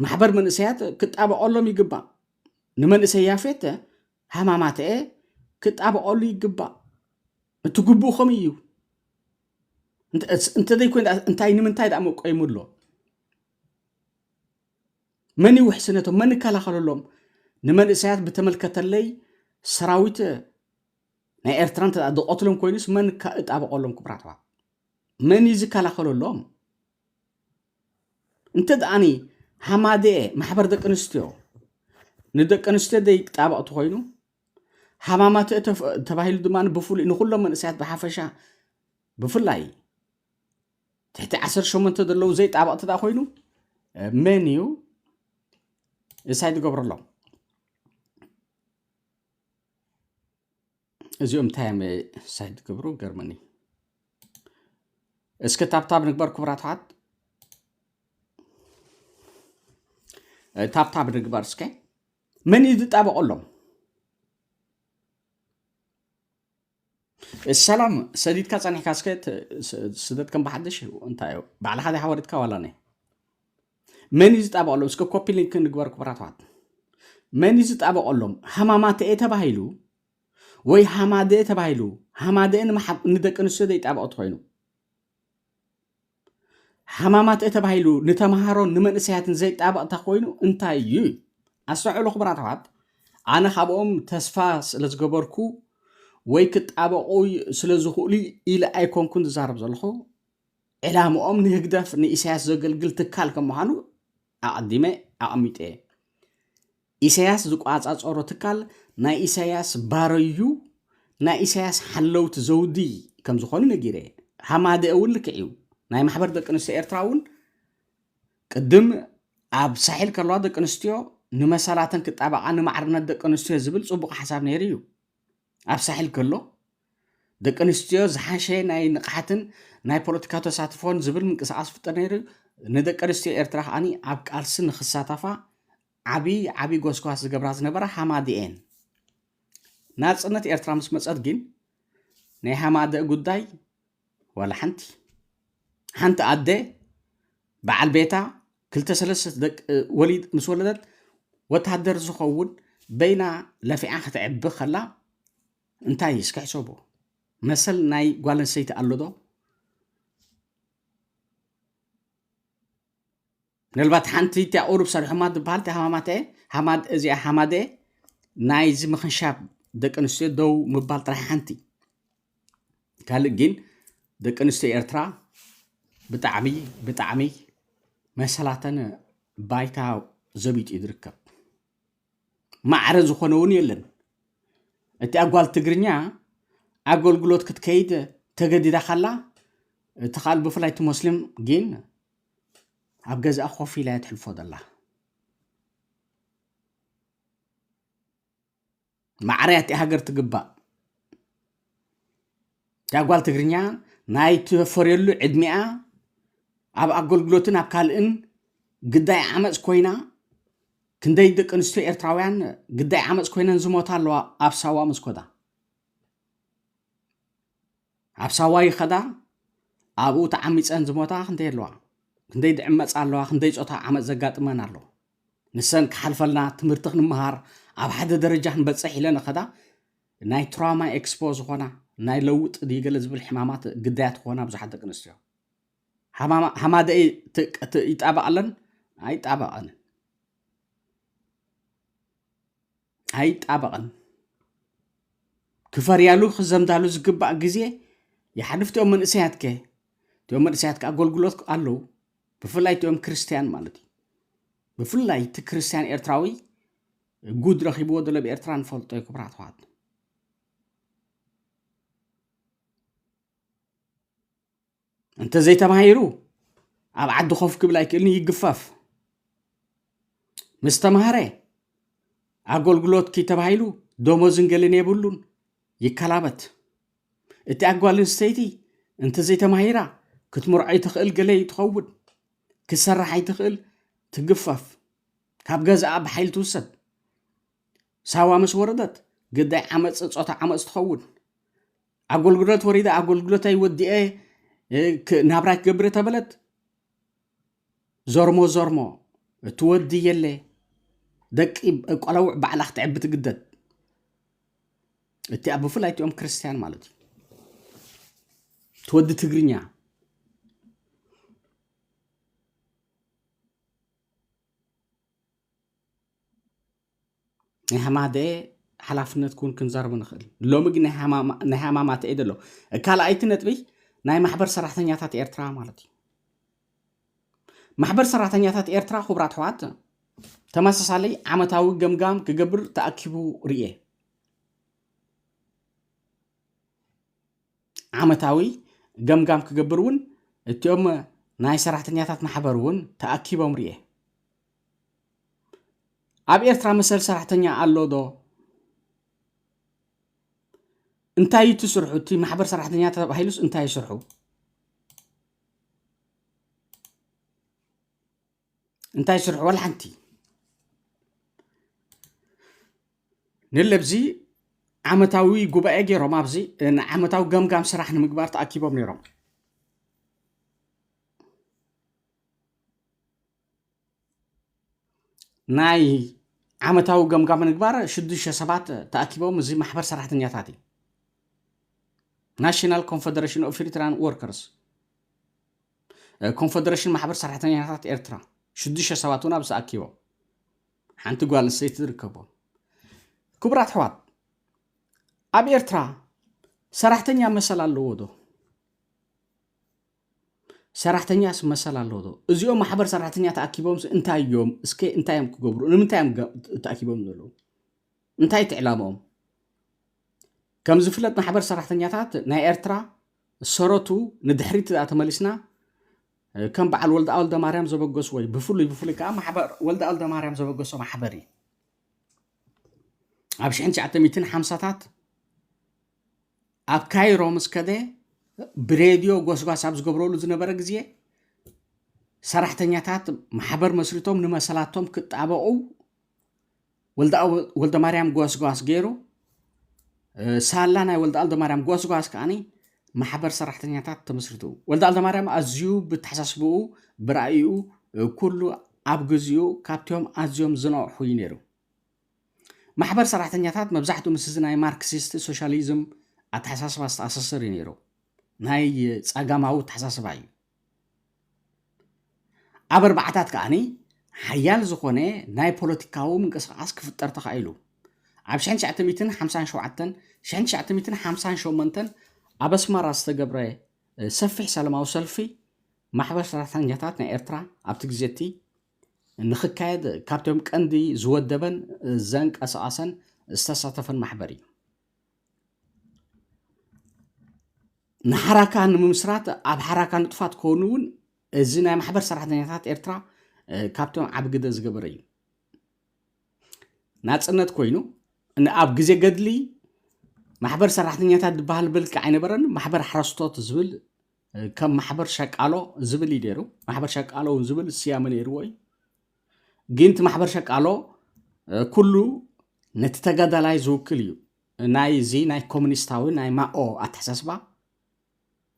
ማሕበር መንእሰያት ክጣበቀሎም ይግባእ ንመንእሰይ ያፌት ሕማማትአ ክጣበቀሉ ይግባእ እቲ ግቡእ ከመይ እዩ እንተደይ ኮይና እንታይ ንምንታይ ዳ መቆይሙሎ መን ይውሕስነቶም መን ይከላኸለሎም ንመንእሰያት ብተመልከተለይ ሰራዊት ናይ ኤርትራ ደቆትሎም ኮይኑስ መን ክጣበቀሎም ክብራተዋ መን ይዝከላኸለሎም እንተ ደኣኒ ሓማድአ ማሕበር ደቂ ኣንስትዮ ንደቂ ኣንስትዮ ዘይጣበቕቲ ኮይኑ ሓማማትአ ተባሂሉ ድማ ብፍሉይ ንኩሎም መንእሰያት ብሓፈሻ ብፍላይ ትሕቲ 18 ዘለዉ ዘይጣበቕቲ ዳ ኮይኑ መን እዩ እሳይ ዝገብረሎም እዚኦም ታይም ሳይድ ግብሩ ገርመኒ እስከ ታብታብ ንግበር ክብራት ሓት ታብታብ ንግበር እስከ من يتطابق لهم السلام سديد كاصني كاسكت سدد كم بحدش انت بعد هذا حاورتك ولا نه من يتطابق لهم اسكو كوبي لينك نغبر كبراتات من يتطابق لهم حمامات ايتبايلو ወይ حماده ተባሂሉ حماده ንደቅ ኣንስትዮ ዘይጣበቁ ኮይኑ حمامات ተባሂሉ ንተማሃሮን ንመንእሰያትን ዘይጣበቅታ ኮይኑ እንታይ እዩ ኣስዕሉ ክብራታት ኣነ ካብኦም ተስፋ ስለዝገበርኩ ወይ ክጣበቁ ስለዝኽእሉ ኢለ ኣይኮንኩን ዝዛረብ ዘለኹ ዕላምኦም ንህግደፍ ንኢሳያስ ዘገልግል ትካል ከም ምዃኑ ኣቀዲመ ኣቀሚጠ ኢሳያስ ዝቋፃፀሮ ትካል ናይ ኢሳያስ ባረዩ ናይ ኢሳያስ ሓለውት ዘውዲ ከም ዝኾኑ ነጊረ ሓማደ እውን ልክዕዩ ናይ ማሕበር ደቂ ኣንስትዮ ኤርትራ እውን ቅድም ኣብ ሳሒል ከለዋ ደቂ ኣንስትዮ ንመሰላተን ክጣበቃ ንማዕርነት ደቂ ኣንስትዮ ዝብል ፅቡቅ ሓሳብ ነይሩ እዩ ኣብ ሳሒል ከሎ ደቂ ኣንስትዮ ዝሓሸ ናይ ንቕሓትን ናይ ፖለቲካ ተሳትፎን ዝብል ምንቅስቃስ ፍጠር ነይሩ ንደቂ ኣንስትዮ ኤርትራ ከዓኒ ኣብ ቃልሲ ንክሳተፋ ዓብይ ጎስጓስ ዝገብራ ዝነበራ ሓማደ እየን ናፅነት ኤርትራ ምስ መፀት ግን ናይ ሓማደ ጉዳይ ወላ ሓንቲ ኣደ በዓል ቤታ ክልተ ሰለስተ ደቂ ወሊድ ምስ ወለደት ወታደር ዝኸውን በይና ለፊዓ ክትዕቢ ከላ እንታይ እስካሕሰቦ መሰል ናይ ጓል ኣንስተይቲ ኣሎ ዶ ምናልባት ሓንቲ እታ ቁሩብ ሰሪሖማ ትበሃል ሓማድ እዚኣ ሓማደ ናይዚ ምክንሻብ ደቂ ኣንስትዮ ደው ምባል ጥራሕ ሓንቲ ካልእ ግን ደቂ ኣንስትዮ ኤርትራ ብጣዕሚ መሰላተን ባይታ ዘቢጡ ይርከብ ማዕረ ዝኾነ እውን የለን እቲ ኣጓል ትግርኛ ኣገልግሎት ክትከይድ ተገዲዳ ካላ እቲ ካል ብፍላይ እቲ ሙስሊም ግን ኣብ ገዛኣ ኮፍ ኢላ ትሕልፎ ዘላ ማዕረያት ሃገር ትግባእ ኣጓል ትግርኛ ናይ ትፈርየሉ ዕድሚኣ ኣብ ኣገልግሎትን ኣብ ካልእን ግዳይ ዓመፅ ኮይና ክንደይ ደቂ ኣንስትዮ ኤርትራውያን ግዳይ ዓመፅ ኮይነን ዝሞታ ኣለዋ ኣብ ሳዋ መስኮዳ ኣብ ሳዋ ይኸዳ ኣብኡ ተዓሚፀን ዝሞታ ክንደይ ኣለዋ ክንደይ ድዕመፃ ኣለዋ ክንደይ ፆታ ዓመፅ ዘጋጥመን ኣሎ ንሰን ክሓልፈልና ትምህርቲ ክንምሃር ኣብ ሓደ ደረጃ ክንበፅሕ ኢለን ኸዳ ናይ ትራውማ ኤክስፖ ዝኾና ናይ ለውጥ ዲገለ ዝብል ሕማማት ግዳያት ክኾና ብዙሓት ደቂ ኣንስትዮ ሓማደ ይጣበቃለን ኣይጣበቀን ክፈርያሉ ክዘምዳሉ ዝግባእ ግዜ ይሓድፍቶም መንእሰያት ኣገልግሎት ኣለው ብፍላይ እቶም ክርስቲያን ማለት እዩ ብፍላይ እቲ ክርስቲያን ኤርትራዊ ጉድ ረኺብዎ ዘሎ ብኤርትራ ንፈልጦ ክብራት ተዋት እንተ ዘይተማሂሩ ኣብ ዓዲ ኮፍ ክብል ኣይክእልን ይግፈፍ ምስ ተማሃረ ኣገልግሎት ከይተባሂሉ ደሞዝን ገለን የብሉን ይከላበት እቲ ኣጓል ኣንስተይቲ እንተ ዘይተማሂራ ክትምርዖ ይትኽእል ገለ ትኸውን ክሰርሕ ኣይትኽእል ትግፈፍ ካብ ገዛኣ ብሓይሊ ትውሰድ ሳዋ ምስ ወረደት ግዳይ ዓመፅ ፆታ ዓመፅ ትኸውን ኣገልግሎት ወሪዳ ኣገልግሎት ኣይወዲአ ናብራይ ክገብር ተበለት ዞርሞ እትወዲ የለ ደቂ ቆለውዕ ባዕላ ክትዕቢ ትግደድ እቲ ብፍላይ እቶም ክርስቲያን ማለት እዩ ትወዲ ትግርኛ ናይ ሓማደ ሓላፍነት ኩን ክንዛረብ ንኽእል ሎሚ ግን ናይ ሓማማት እየ ደሎ ካልኣይቲ ነጥቢ ናይ ማሕበር ሰራሕተኛታት ኤርትራ ማለት እዩ ማሕበር ሰራሕተኛታት ኤርትራ ክቡራት ኣሕዋት ተመሳሳሊ ዓመታዊ ገምጋም ክገብር ተኣኪቡ ርኤ ዓመታዊ ገምጋም ክገብር እውን እቲኦም ናይ ሰራሕተኛታት ማሕበር እውን ተኣኪቦም ርኤ ኣብ ኤርትራ መሰል ሰራሕተኛ ኣሎ ዶ انتاي تسرحو تي محبر سرحتنيا تبهيلوس انتاي يسرحو انتاي يسرحو ولا حنتي نلبزي عمتاوي قبائي جيرو مابزي ان عمتاو قام سرح نمقبار تأكيبهم نيرو ناي عمتاو قام نقبار شدوش سبات تأكيبهم زي محبر سرحتنيا تاتي National Confederation of Eritrean Workers Confederation محبر سرحتنيا تات إرترا شدوش سباتونا بس أكيبهم حانت قوال السيت تركبهم كبرات حوات أب إرترا سرحتنيا مسألة اللودو سرحتنيا اسم مسألة اللودو إزيوم محبر سرحتنيا تأكيبهم انتاي يوم اسكي انتاي يوم كقبرو نمتاي يوم تأكيبهم دولو انتاي تعلامهم كم زفلت محبر سرحتنيا تات ناي إرترا السروتو ندحريت أتمالسنا كم بعل ولد أولد ماريام زبقوس وي بفولي كأم محبر ولد أولد ماريام زبقوس محبري أبش أنت عتميتين حمساتات أب كايرو مسكده براديو غوس أبز قبرولو زنبرة جزية سرحتنياتات محبر مسرتهم نمسالاتهم كتابعو ولد ماريام غوس جيرو سالانا ولد ألد ماريام غوس كاني محبر سرحتنياتات تمسرتو ولد ألد ماريام أزيو بتحسسبو برأيو كله أبجزيو كابتيوم أزيوم زنو حوينيرو محبر سرحتنياتات مبزحتو مسزناي ماركسيست سوشاليزم أتحساس باست أساسري نيرو ناي تساقاماو تحساس باي أبر بعتات كأني حيال زخوني ناي بوليتيكاو من قصقاس كفتر تخايلو عب شحن شعتميتن 57 شحن شعتميتن 58 أبس مرة استقبري سفح سلماو سلفي محبر سرحتنياتات ناي إرترا أبتكزيتي نخكايد كابتوم كاندي زودبن زنك أساسا استساتفن محبري نحركة نمسرات أب حركة نطفات كونون زنا محبر سرحتنياتات إرترا كابتوم عبقد زقبري ناتسنت كوينو إن أب جزي قدلي محبر سرحتنياتات دبال بلك عين برن محبر حرستوت زبل كم محبر شاكالو زبل يديرو محبر شاكالو زبل سيامن يروي جينت محبر شاكالو كله نتتقدلاي زوكليو ناي زي ناي كومونيستاوي ناي ما أو أتحسسبا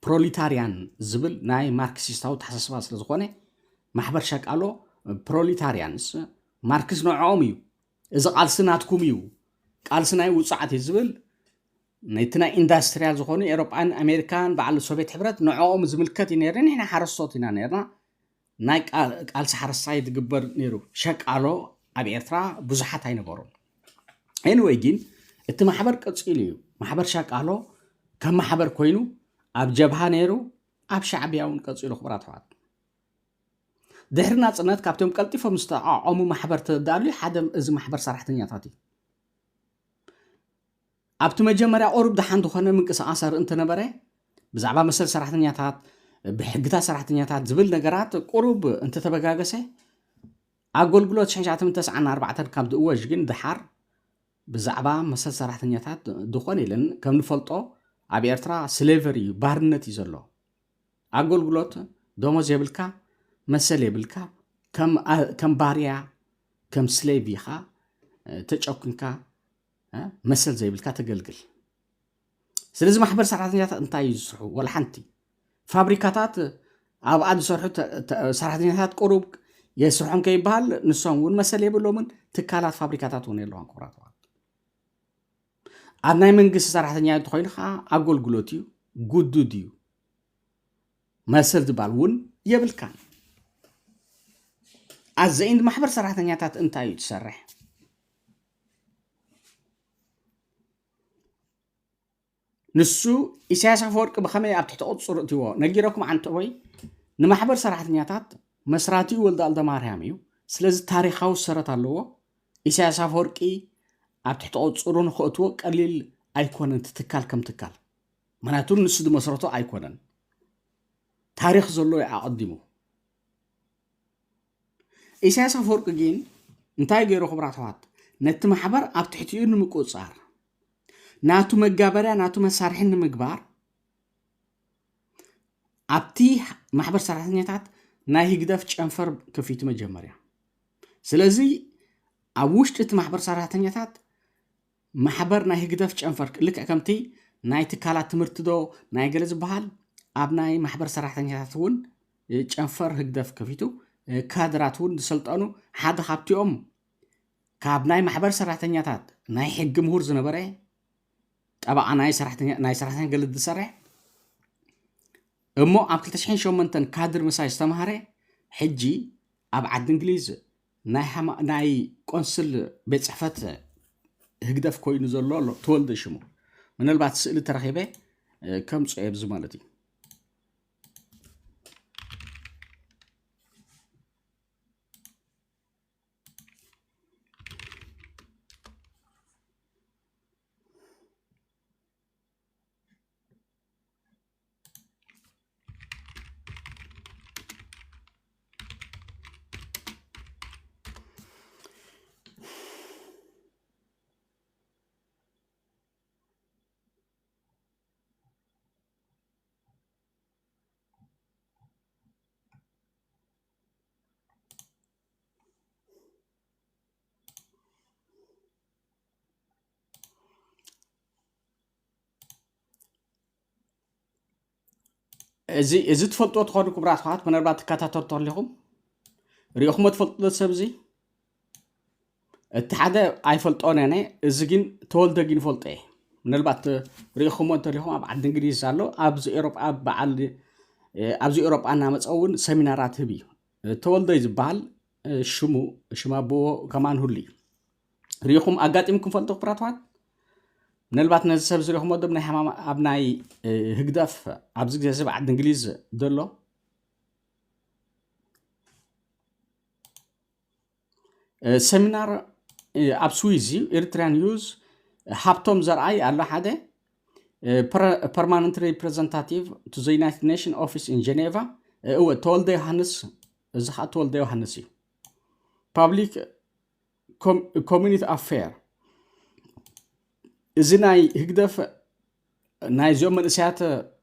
بروليتاريان زبل ناي ماركسيستاو تحسسبا سلزخوني محبر شاكالو بروليتاريانس ماركس نوعوميو إذا قالسناتكم يو قالسناي وصعتي زبل نيتنا اندستريال زخوني أوروبان أمريكان بعل السوفيت حبرت نوعوم زملكت نيرن إحنا حرصوتنا نيرنا ناي قالس حرصاي تقبر نيرو شاكالو أبي إرترا بزحات هاي نبورون anyway جين إنت محبر قصيليو محبر شاكالو كم محبر كوينو أب جبهة نيرو أب شعبياون قصيلو خبرات وعد دحرنا صنات كابتم قلتي فمستعمو محبر تدالي حدا إز محبر سرحتنياتاتي أبتو مجمرة أوروب دحان دخونا من قصاصر انت نبره بزعبا مسل سرحتنياتات بحقتا سرحتنياتات زبل نقرات قروب انت تبقاقسي أقول قلوت شنجات من 9 كاب دقواج جين دحار بزعبا مسل سرحتنياتات دخوني لن كم نفلطو أبي إرترا سليفري بارنتي زلو أقول قلوت دوموز يبلكا مسل يبلكا كم باريا كم سليفيخا تجوكنكا مسل زي بلكا تقلقل سلازم محبر سرحتنياتات انتا يزرحو ولا حنتي فابريكاتات أبعاد سرحتنياتات قروب يسرحون كيبال نسون ون مسل يبلو من تكالات فابريكاتات ون يلوان قرات أبناي من قصة سرحتنيات تخيلها أقول قلوتيو قدو ديو مسل دبالون يبلكان أزاين محبر سرحتنياتات انتا يتسرح نسو إساس فورك بخمي أبتحت أتصر تيوا نجيركم عن توي نمحبر سرحتنياتات مسراتي ولد ألدا مارياميو سلاز تاريخاو سرط اللو إساس فوركي أبتحت أتصرون خطوة قليل أيكونن تتكال كم تكال مناتون نسو مسراتو أيكونن تاريخ زلو يقدمو إساس فورك جين انتاي جيرو خبرات وات نت محبر أبتحتيو نمكو صار ናቱ መጋበርያ ናቱ መሳርሒ ንምግባር ኣብቲ ማሕበር ሰራሕተኛታት ናይ ህግደፍ ጨንፈር ከፊቱ መጀመርያ ስለዚ ኣብ ውሽጢ እቲ ማሕበር ሰራሕተኛታት ማሕበር ናይ ህግደፍ ጨንፈር ልክዕ ከምቲ ናይ ትካላት ትምህርቲ ዶ ናይ ገለ ዝበሃል ኣብ ናይ ማሕበር ሰራሕተኛታት እውን ጨንፈር ህግደፍ ከፊቱ ካድራት እውን ዝሰልጠኑ ሓደ ካብቲኦም ካብ ናይ ማሕበር ሰራሕተኛታት ናይ ሕጊ ምሁር ዝነበረ ጠበቃ ናይ ሰራሕተኛ ገለ ዝሰርሕ እሞ ኣብ 2008 ካድር ምሳይ ዝተምሃረ ሕጂ ኣብ ዓዲ እንግሊዝ ናይ ቆንስል ቤት ጽሕፈት ህግደፍ ኮይኑ ዘሎ ኣሎ ተወልደ ሽሙ ምናልባት ስእሊ ተረኺበ ከምፁ የብዝ ማለት እዩ እዚ ትፈልጥዎ ትኾኑ ክቡራት ኣሕዋት ምናልባት ትከታተሉ ተለኹም ሪኢኹምዎ ትፈልጥዎ ሰብ እዚ እቲ ሓደ ኣይፈልጦን እኔ እዚ ግን ተወልደ ግን ይፈልጦ እየ ምናልባት ሪኢኹምዎ እንተለኹም ኣብ ዓዲ እንግሊዝ ኣሎ ኣብዚ ኤሮጳ በዓል ኣብዚ ኤሮጳ እናመፀ እውን ሰሚናራት ህብ እዩ ተወልደ ዝበሃል ሽሙ ኣቦዎ ከማን ሁሉ እዩ ሪኢኹም ኣጋጢምኩም ፈልጡ ክቡራት ኣሕዋት ምናልባት ነዚ ሰብ ዝሪኢኹምዎ ዶ ናይ ሕማም ኣብ ናይ ህግደፍ ኣብዚ ግዜ ሰብ ዓዲ እንግሊዝ ዘሎ ሰሚናር ኣብ ስዊዝ እዩ ኤርትራን ዩዝ ሃብቶም ዘርኣይ ኣሎ ሓደ ፐርማነንት ሪፕሬዘንታቲቭ ቱ ዘ ዩናይትድ ኔሽን ኦፊስ ኢን ጀኔቫ እወ ተወልደ ዮሃንስ እዚ ከዓ ተወልደ ዮሃንስ እዩ ፓብሊክ ኮሚኒቲ ኣፌር እዚ ናይ ህግደፍ ናይ ዚኦም መንእሰያት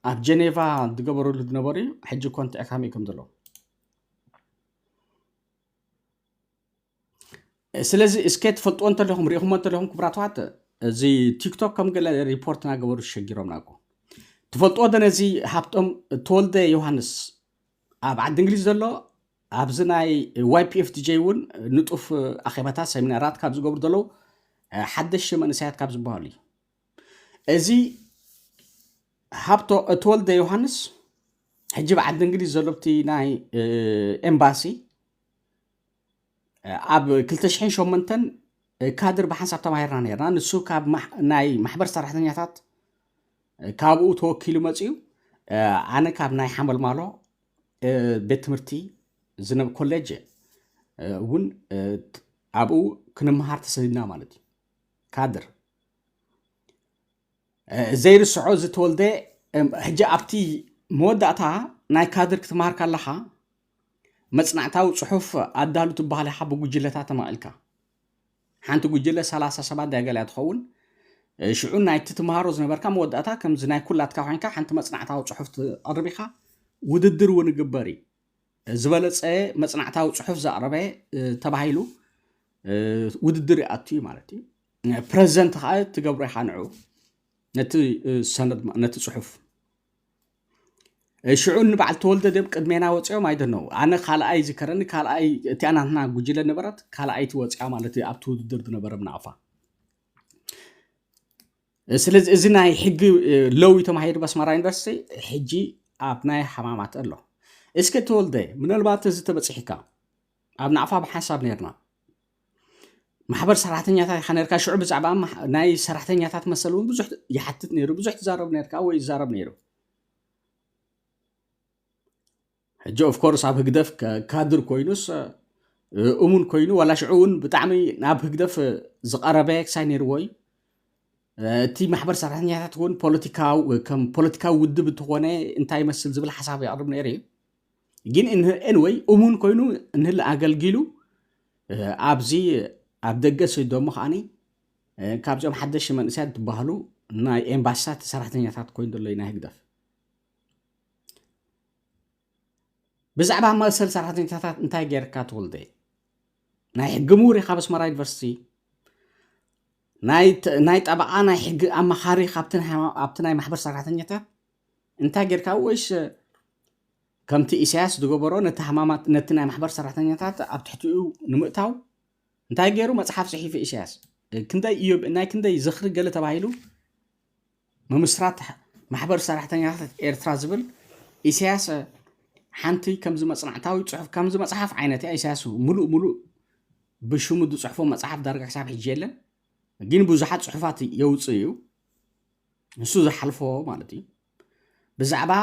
ኣብ ጀኔቫ ዝገበረሉ ዝነበሩ እዩ ሕጂ ኮንትዕ ከመይ ከም ዘሎ ስለዚ እስከ ትፈልጥዎ እንተለኹም ሪኢኹምዎ እንተለኹም ክቡራት ኣሕዋት እዚ ቲክቶክ ከም ገለ ሪፖርት እናገበሩ ተሸጊሮም ናቁ ትፈልጥዎ ዶ ነዚ ሃብቶም ተወልደ ዮሃንስ ኣብ ዓዲ እንግሊዝ ዘሎ ኣብዚ ናይ ዋይፒኤፍ ዲጄ እውን ንጡፍ ኣኼባታት ሰሚናራት ካብ ዝገብሩ ዘለው ሓደሽተ መንእሰያት ካብ ዝበሃሉ እዩ እዚ ሃብቶ ተወልደ ዮሃንስ ሕጂ ብዓዲ እንግሊዝ ዘሎ ብቲ ናይ ኤምባሲ ኣብ 2008 ካድር ብሓንሳብ ተማሂርና ነርና ንሱ ካብ ናይ ማሕበር ሰራሕተኛታት ካብኡ ተወኪሉ መፅኡ ኣነ ካብ ናይ ሓመልማሎ ቤት ትምህርቲ ዝነብ ኮሌጅ እውን ኣብኡ ክንምሃር ተሰዲድና ማለት እዩ ካድር ዘይርስዖ ዝተወልደ ሕጂ ኣብቲ መወዳእታ ናይ ካድር ክትምሃር ካለኻ መፅናዕታዊ ፅሑፍ ኣዳሉ ትበሃል ኢኻ ብጉጅለታት ተማቒልካ ሓንቲ ጉጅለ 37 ዳገላ ትኸውን ሽዑ ናይቲ ትምሃሮ ዝነበርካ መወዳእታ ከምዚ ናይ ኩላትካ ኮይንካ ሓንቲ መፅናዕታዊ ፅሑፍ ትቐርብ ኢኻ ውድድር እውን ይግበር እዩ ዝበለፀ መፅናዕታዊ ፅሑፍ ዘቕረበ ተባሂሉ ውድድር ይኣቱ እዩ ማለት እዩ ፕሬዘንት ከዓ ትገብሮ ኢኻ ንዑ ነቲ ሰነድ ነቲ ፅሑፍ ሽዑ ንበዓል ተወልደ ደብ ቅድሜና ወፅኦም ኣይደነው ኣነ ካልኣይ ዝከረኒ ካልኣይ እቲ ኣናትና ጉጅለ ነበረት ካልኣይቲ ወፅያ ማለት እዩ ኣብቲ ውድድር ዝነበረ ብናቕፋ ስለዚ እዚ ናይ ሕጊ ለዊ ተማሂሩ በስመራ ዩኒቨርሲቲ ሕጂ ኣብ ናይ ሓማማት ኣሎ እስከ ተወልደ ምናልባት እዚ ተበፂሕካ ኣብ ናዕፋ ብሓሳብ ነርና ማሕበር ሰራሕተኛታት ኢኻ ነርካ ሽዑ ብዛዕባ ናይ ሰራሕተኛታት መሰል እውን ብዙሕ ይሓትት ነይሩ ብዙሕ ትዛረብ ነርካ ወይ ይዛረብ ነይሩ ሕጂ ኦፍ ኮርስ ኣብ ህግደፍ ካድር ኮይኑስ እሙን ኮይኑ ዋላ ሽዑ እውን ብጣዕሚ ናብ ህግደፍ ዝቐረበ ክሳይ ነይርዎ እዩ እቲ ማሕበር ሰራሕተኛታት እውን ፖለቲካዊ ውድብ እንትኾነ እንታይ ይመስል ዝብል ሓሳብ ይቐርብ ነይሩ እዩ ግን ኤንወይ እሙን ኮይኑ እንህሊ ኣገልጊሉ ኣብዚ ኣብ ደገ ሰይዶሞ ከዓኒ ካብዚኦም ሓደሽ መንእሰያት ዝበሃሉ ናይ ኤምባሳት ሰራሕተኛታት ኮይን ደሎ ኢና ህግደፍ ብዛዕባ መሰል ሰራሕተኛታት እንታይ ጌርካ ትወልደ ናይ ሕጊ ምሁር ኢኻ በስመራ ዩኒቨርሲቲ ናይ ጠበቃ ናይ ሕጊ ኣማኻሪ ካብቲ ናይ ማሕበር ሰራሕተኛታት እንታይ ጌርካ ወይስ ከምቲ ኢሳያስ ዝገበሮ ነቲ ሕማማት ነቲ ናይ ማሕበር ሰራሕተኛታት ኣብ ትሕቲኡ ንምእታው እንታይ ገይሩ መፅሓፍ ጽሒፉ ኢሳያስ ናይ ክንደይ ዝኽሪ ገለ ተባሂሉ መምስራት ማሕበር ሰራሕተኛታት ኤርትራ ዝብል ኢሳያስ ሓንቲ ከምዚ መጽናዕታዊ ጽሑፍ ከምዚ መጽሓፍ ዓይነት ኢሳያስ ሙሉእ ብሽሙ ዝጽሕፎ መጽሓፍ ዳርጋ ክሳብ ሕጂ የለን ግን ብዙሓት ጽሑፋት የውፅእ እዩ ንሱ ዝሓልፎ ማለት እዩ ብዛዕባ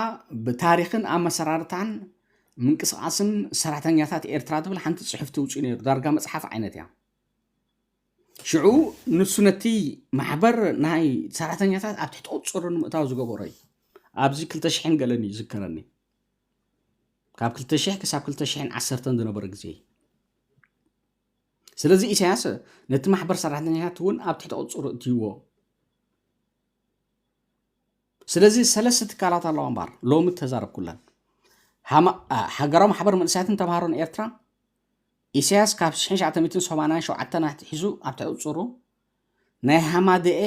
ብታሪኽን ኣመሰራርታን ምንቅስቃስን ሰራሕተኛታት ኤርትራ ትብል ሓንቲ ጽሑፍ ትውፅእ ነይሩ ዳርጋ መጽሓፍ ዓይነት እያ ሽዑ ንሱ ነቲ ማሕበር ናይ ሰራሕተኛታት ኣብ ትሕቲ ቁፅር ንምእታው ዝገበሮ እዩ ኣብዚ 2000 ገለኒ ይዝከረኒ ካብ 2000 ክሳብ 2010 ዝነበረ ግዜ ስለዚ ኢሳያስ ነቲ ማሕበር ሰራሕተኛታት እውን ኣብ ትሕቲ ቁፅር እትይዎ ስለዚ ሰለስተ ትካላት ኣለዋ እምበር ሎሚ ተዛረብ ኩለን ሃገራዊ ማሕበር መንእሰያትን ተምሃሮን ኤርትራ ኢሳያስ ካብ 1987 ናት ሒዙ ኣብ ትሕቲ ቁፅሩ ናይ ሃማደኤ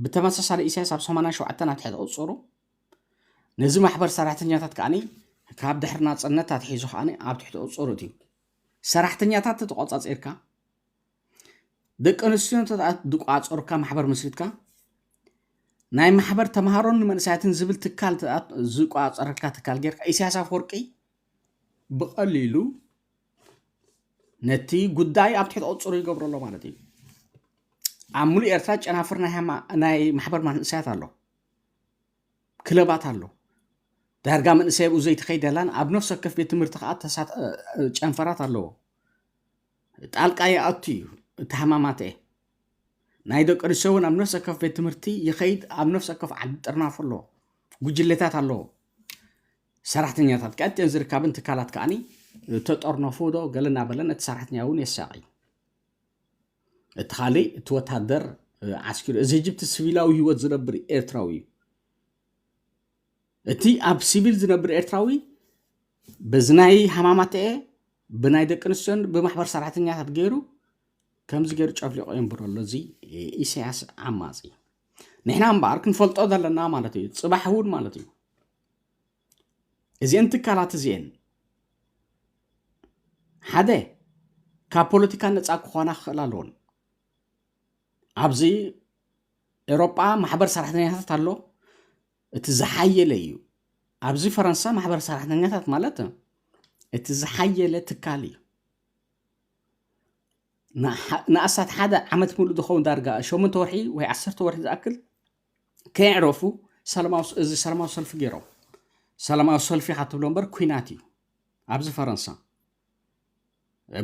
ብተመሳሳሊ ኢሳያስ ኣብ 87 ናት ትሕቲ ቁፅሩ ነዚ ማሕበር ሰራሕተኛታት ከዓኒ ካብ ድሕሪ ናጽነት ኣትሒዙ ከዓኒ ኣብ ትሕቲ ቁፅሩ እዩ ሰራሕተኛታት ተቆጻጽርካ ደቂ ኣንስትዮ ዝቋፀሩካ ማሕበር መስሪትካ ናይ ማሕበር ተምሃሮን መንእሰያትን ዝብል ትካል ዝቋፀረካ ትካል ጌርካ ኢሳያስ አፈወርቂ ብቐሊሉ ነቲ ጉዳይ ኣብ ትሕቲ ቁፅሩ ይገብረሎ ማለት እዩ ኣብ ሙሉእ ኤርትራ ጨናፍር ናይ ማሕበር መንእሰያት ኣሎ ክለባት ኣሎ ዳርጋ መንእሰይ ብኡ ዘይትኸይድ ያላን ኣብ ነፍሲ ወከፍ ቤት ትምህርቲ ከዓ ጨንፈራት ኣለዎ ጣልቃ ይኣቱ እዩ እቲ ሕማማት እየ ናይ ደቂ ኣንስትዮ እውን ኣብ ነፍሲ ወከፍ ቤት ትምህርቲ ይኸይድ ኣብ ነፍሲ ወከፍ ዓዲ ጥርናፍ ኣሎ ጉጅሌታት ኣለዎ ሰራሕተኛታት ቀጥን ዝርከብን ትካላት ከዓኒ ተጠርነፉ ዶ ገለና በለን እቲ ሰራሕተኛ እውን የሳቂ እቲ ካሊእ እቲ ወታደር ዓስኪሩ እዚ ጅብቲ ሲቪላዊ ህይወት ዝነብር ኤርትራዊ እቲ ኣብ ሲቪል ዝነብር ኤርትራዊ በዝናይ ሕማማት እየ ብናይ ደቂ ኣንስትዮን ብማሕበር ሰራሕተኛታት ገይሩ ከምዚ ገይሩ ጨፍሊቆ ይንብረሎ እዚ ኢሳያስ ዓማፂ ንሕና እምበር ክንፈልጦ ዘለና ማለት እዩ ፅባሕ እውን ማለት እዩ እዚአን ትካላት እዚአን ሓደ ካብ ፖለቲካ ነፃ ክኾና ክኽእል ኣለዎን ኣብዚ ኤሮጳ ማሕበር ሰራሕተኛታት ኣሎ እቲ ዝሓየለ እዩ ኣብዚ ፈረንሳ ማሕበር ሰራሕተኛታት ማለት እቲ ዝሓየለ ትካል እዩ ንኣሳት ሓደ ዓመት ሙሉእ ዝኸውን ዳርጋ 8 ወርሒ ወይ 10 ወርሒ ዝኣክል ከይዕረፉ ሰላማዊ ሰልፊ ገይሮም ሰላማዊ ሰልፊ ክትብሎ እምበር ኩናት እዩ ኣብዚ ፈረንሳ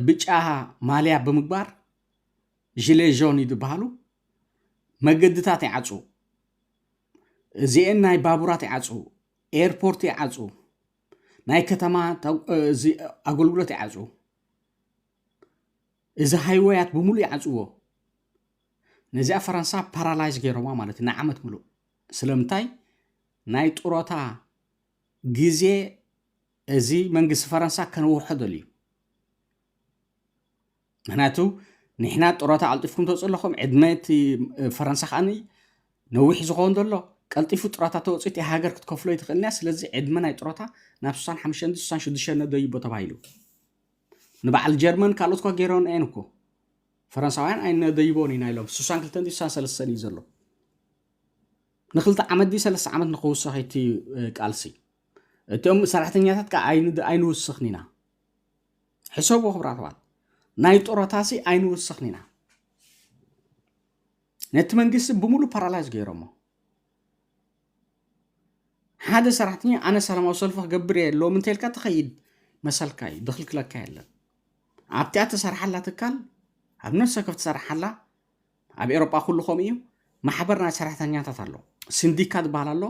ብጫ ማልያ ብምግባር ዥሌ ዦን ይበሃሉ መገድታት ይዓፁ እዚአን ናይ ባቡራት ይዓፁ ኤርፖርት ይዓፁ ናይ ከተማ ኣገልግሎት ይዓፁ እዚ ሃይወያት ብምሉእ ይዓፅዎ ነዚኣ ፈረንሳ ፓራላይዝ ገይሮማ ማለት እዩ ንዓመት ሙሉእ ስለምንታይ ናይ ጡረታ ግዜ እዚ መንግስቲ ፈረንሳ ከንውሖ ደልዩ ምክንያቱ ንሕና ጡረታ ቀልጢፍኩም ተውፅእ ኣለኹም ዕድመት ፈረንሳ ከዓኒ ነዊሕ ዝኸውን ዘሎ ቀልጢፉ ጡረታ ተወፂት ሃገር ክትከፍሎ ይትኽእልና ስለዚ ዕድመ ናይ ጡረታ ናብ 65 66 ነደይቦ ተባሂሉ ንበዓል ጀርመን ካልኦት ኳ ገይሮን እየን እኮ ፈረንሳውያን ኣይነደይቦን ኢና ኢሎም 62 63 እዩ ዘሎ ንክልተ ዓመት ዲ 3 ዓመት ንክውስኽ እቲ ቃልሲ እቶም ሰራሕተኛታት ከዓ ኣይንውስኽን ኢና ሕሰቡ ክብራትዋት ናይ ጡረታሲ ኣይንውስኽን ኢና ነቲ መንግስቲ ብምሉእ ፓራላይዝ ገይሮሞ ሓደ ሰራሕተኛ ኣነ ሰላማዊ ሰልፊ ክገብር እየ ሎሚ እንተይልካ ተኸይድ መሰልካ እዩ ድኽልክለካ የለን ኣብቲኣ ተሰርሓላ ትካል ኣብ ነፍሲ ወከፍ ተሰርሓላ ኣብ ኤሮጳ ኩሉ ከምኡ እዩ ማሕበር ናይ ሰራሕተኛታት ኣሎ ሲንዲካት ዝበሃል ኣሎ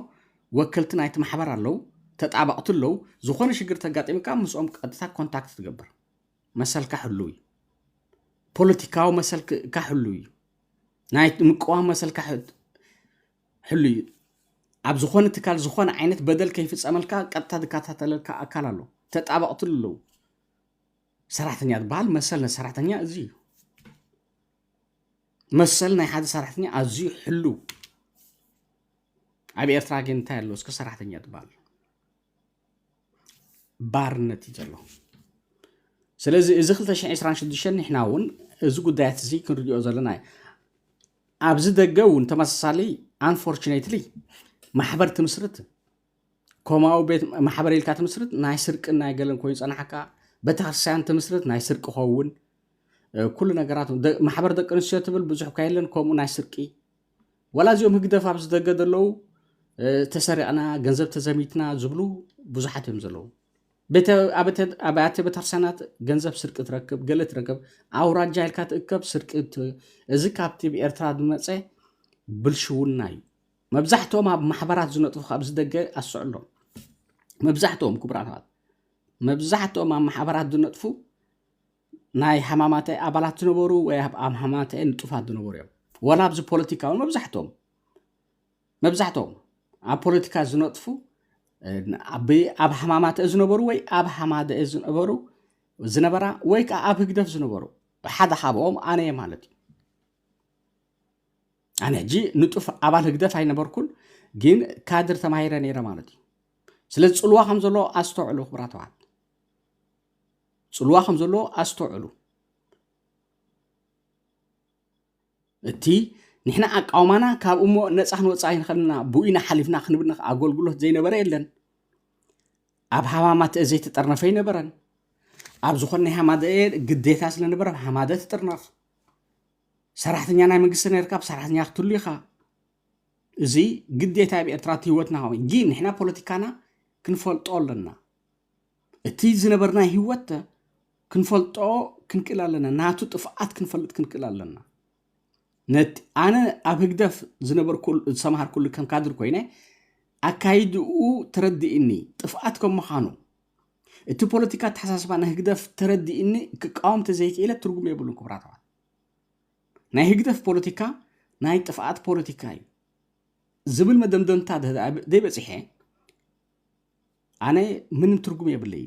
ወከልቲ ናይቲ ማሕበር ኣለዉ ተጣበቕቲ ኣለዉ ዝኾነ ሽግር ተጋጢምካ ምስኦም ቀጥታ ኮንታክት ትገብር መሰልካ ሕሉ እዩ ፖለቲካዊ መሰልካ ሕሉ እዩ ናይ ምቅዋም መሰልካ حلو ኣብ ዝኾነ ትካል ዝኾነ ዓይነት በደል ከይፍፀመልካ ቀጥታ ዝከታተለልካ ኣካል ኣሎ ተጣባቕትሉ ኣለዉ ሰራሕተኛ ዝበሃል መሰል ሰራሕተኛ እዚ እዩ መሰል ናይ ሓደ ሰራሕተኛ ኣዝዩ ሕሉ ኣብ ኤርትራ ግን እንታይ ኣሎ እስከ ሰራሕተኛ ዝበሃል ባርነት እዩ ዘሎ ስለዚ እዚ 2026 ንሕና እውን እዚ ጉዳያት እዚ ክንሪኦ ዘለና ኣብዚ ደገ እውን ተመሳሳሊ አንፎርቹኔትሊ ማሕበር ትምስርት ኮማው ቤት ማሕበር ኢልካ ትምስርት ናይ ስርቅን ናይ ገለን ኮይኑ ፀናሕካ ቤተክርስትያን ትምስርት ናይ ስርቂ ኸውን ኩሉ ነገራት ማሕበር ደቂ ኣንስትዮ ትብል ብዙሕ ካየለን ከምኡ ናይ ስርቂ ወላ እዚኦም ህግደፍ ኣብ ዝደገ ዘለዉ ተሰሪቕና ገንዘብ ተዘሚትና ዝብሉ ብዙሓት እዮም ዘለዉ ኣብያተ ቤተክርስትያናት ገንዘብ ስርቂ ትረክብ ገለ ትረክብ ኣውራጃ ኢልካ ትእከብ ስርቂ እዚ ካብቲ ብኤርትራ ዝመፀ ብልሽውና እዩ መብዛሕትኦም ኣብ ማሕበራት ዝነጥፉ ኣብዚ ደገ ኣስዕሎም መብዛሕትኦም ክቡራታት መብዛሕትኦም ኣብ ማሕበራት ዝነጥፉ ናይ ሓማማተ ኣባላት ዝነበሩ ወይ ኣብ ሓማማተ ንጡፋት ዝነበሩ እዮም ወላ ኣብዚ ፖለቲካውን መብዛሕትኦም ኣብ ፖለቲካ ዝነጥፉ ኣብ ሓማማተ ዝነበሩ ወይ ኣብ ሓማደ ዝነበራ ወይ ከዓ ኣብ ህግደፍ ዝነበሩ ሓደ ካብኦም ኣነ ማለት እዩ ኣነ ሕጂ ንጡፍ ኣባል ህግደፍ ኣይነበርኩን ግን ካድር ተማሂረ ነይረ ማለት እዩ ስለዚ ፅልዋ ከም ዘሎ ኣስተውዕሉ ክቡራታት ፅልዋ ከም ዘሎ ኣስተውዕሉ እቲ ንሕና ኣቃውማና ካብ እሞ ነፃ ክንወፃእ ይንኽእልና ብኡኢና ሓሊፍና ክንብል ኣገልግሎት ዘይነበረ የለን ኣብ ሃማማት ዘይተጠርነፈ ይነበረን ኣብ ዝኾነ ናይ ሃማደ ግዴታ ስለነበረ ሃማደ ትጥርነፍ ሰራሕተኛ ናይ መንግስቲ ነርካ ሰራሕተኛ ክትህሉ ኢኻ እዚ ግዴታ ብኤርትራ ህይወትና ግን ንሕና ፖለቲካና ክንፈልጦ ኣለና እቲ ዝነበርና ህይወት ክንፈልጦ ክንክእል ኣለና ናቱ ጥፍኣት ክንፈልጥ ክንክእል ኣለና ኣነ ኣብ ህግደፍ ዝነበርኩ ዝሰማሃር ኩሉ ከም ካድር ኮይነ ኣካይድኡ ተረዲእኒ ጥፍኣት ከም ምዃኑ እቲ ፖለቲካ ተሓሳስባ ናይ ህግደፍ ተረዲእኒ ክቃወም ተዘይክእለ ትርጉም የብሉን ክቡራታት ናይ ህግደፍ ፖለቲካ ናይ ጥፍኣት ፖለቲካ እዩ ዝብል መደምደምታ ዘይበፂሐ ኣነ ምንም ትርጉም የብለይ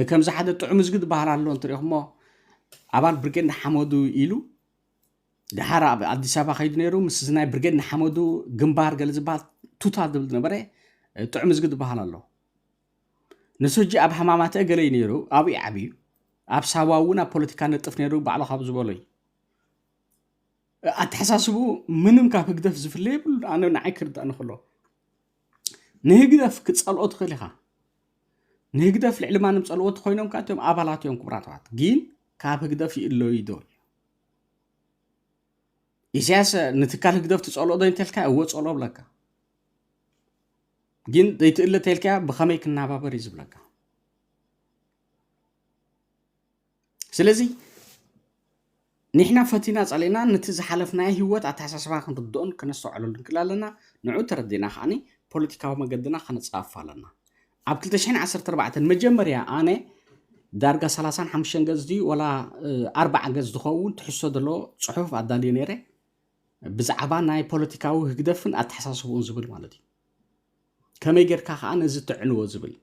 ከምዚ ሓደ ጥዑም ዝግድ ባህል ኣሎ እንትሪኢኹሞ ኣባል ብርጌድ ሓመዱ ኢሉ ድሓር ኣብ ኣዲስ ኣበባ ከይዱ ነይሩ ምስ ናይ ብርጌድ ሓመዱ ግንባር ገለ ዝበሃል ቱታ ዝብል ነበረ ጥዑም ዝግድ ባህል ኣሎ ንሱ ሕጂ ኣብ ሓማማተ ገለ እዩ ነይሩ ኣብኡ ዓብዩ ኣብ ሳባ እውን ኣብ ፖለቲካ ነጥፍ ነይሩ ባዕሉ ካብ ዝበሎ እዩ ኣተሓሳስቡ ምንም ካብ ህግደፍ ዝፍለ የብሉ ኣነ ንዓይ ክርዳእ ንክእሎ ንህግደፍ ክፀልኦ ትኽእል ኢኻ ንህግደፍ ልዕሊ ማንም ፀልኦት ኮይኖም ከዓ እቶም ኣባላት እዮም ክቡራታት ግን ካብ ህግደፍ ይእለዩ ዶ ኢሳያስ ንትካል ህግደፍ ትፀልኦ ዶ እንተልካ እወ ፀልኦ ብለካ ግን ዘይትእለ ተልካ ብኸመይ ክናባበር እዩ ዝብለካ ስለዚ ንሕና ፈቲና ፀሊና ነቲ ዝሓለፍናይ ህይወት ኣተሓሳስባ ክንርድኦን ክነስተውዕለሉ ንክእል ኣለና ንዑ ተረዲእና ከዓኒ ፖለቲካዊ መገድና ከነፃፍ ኣለና ኣብ 2014 መጀመርያ ኣነ ዳርጋ 35 ገጽ ድዩ ወላ 40 ገጽ ዝኸውን ትሕሶ ዘሎ ጽሑፍ ኣዳልየ ነይረ ብዛዕባ ናይ ፖለቲካዊ ህግደፍን ኣተሓሳስቡን ዝብል ማለት እዩ ከመይ ጌርካ ከዓ ነዚ ትዕንዎ ዝብል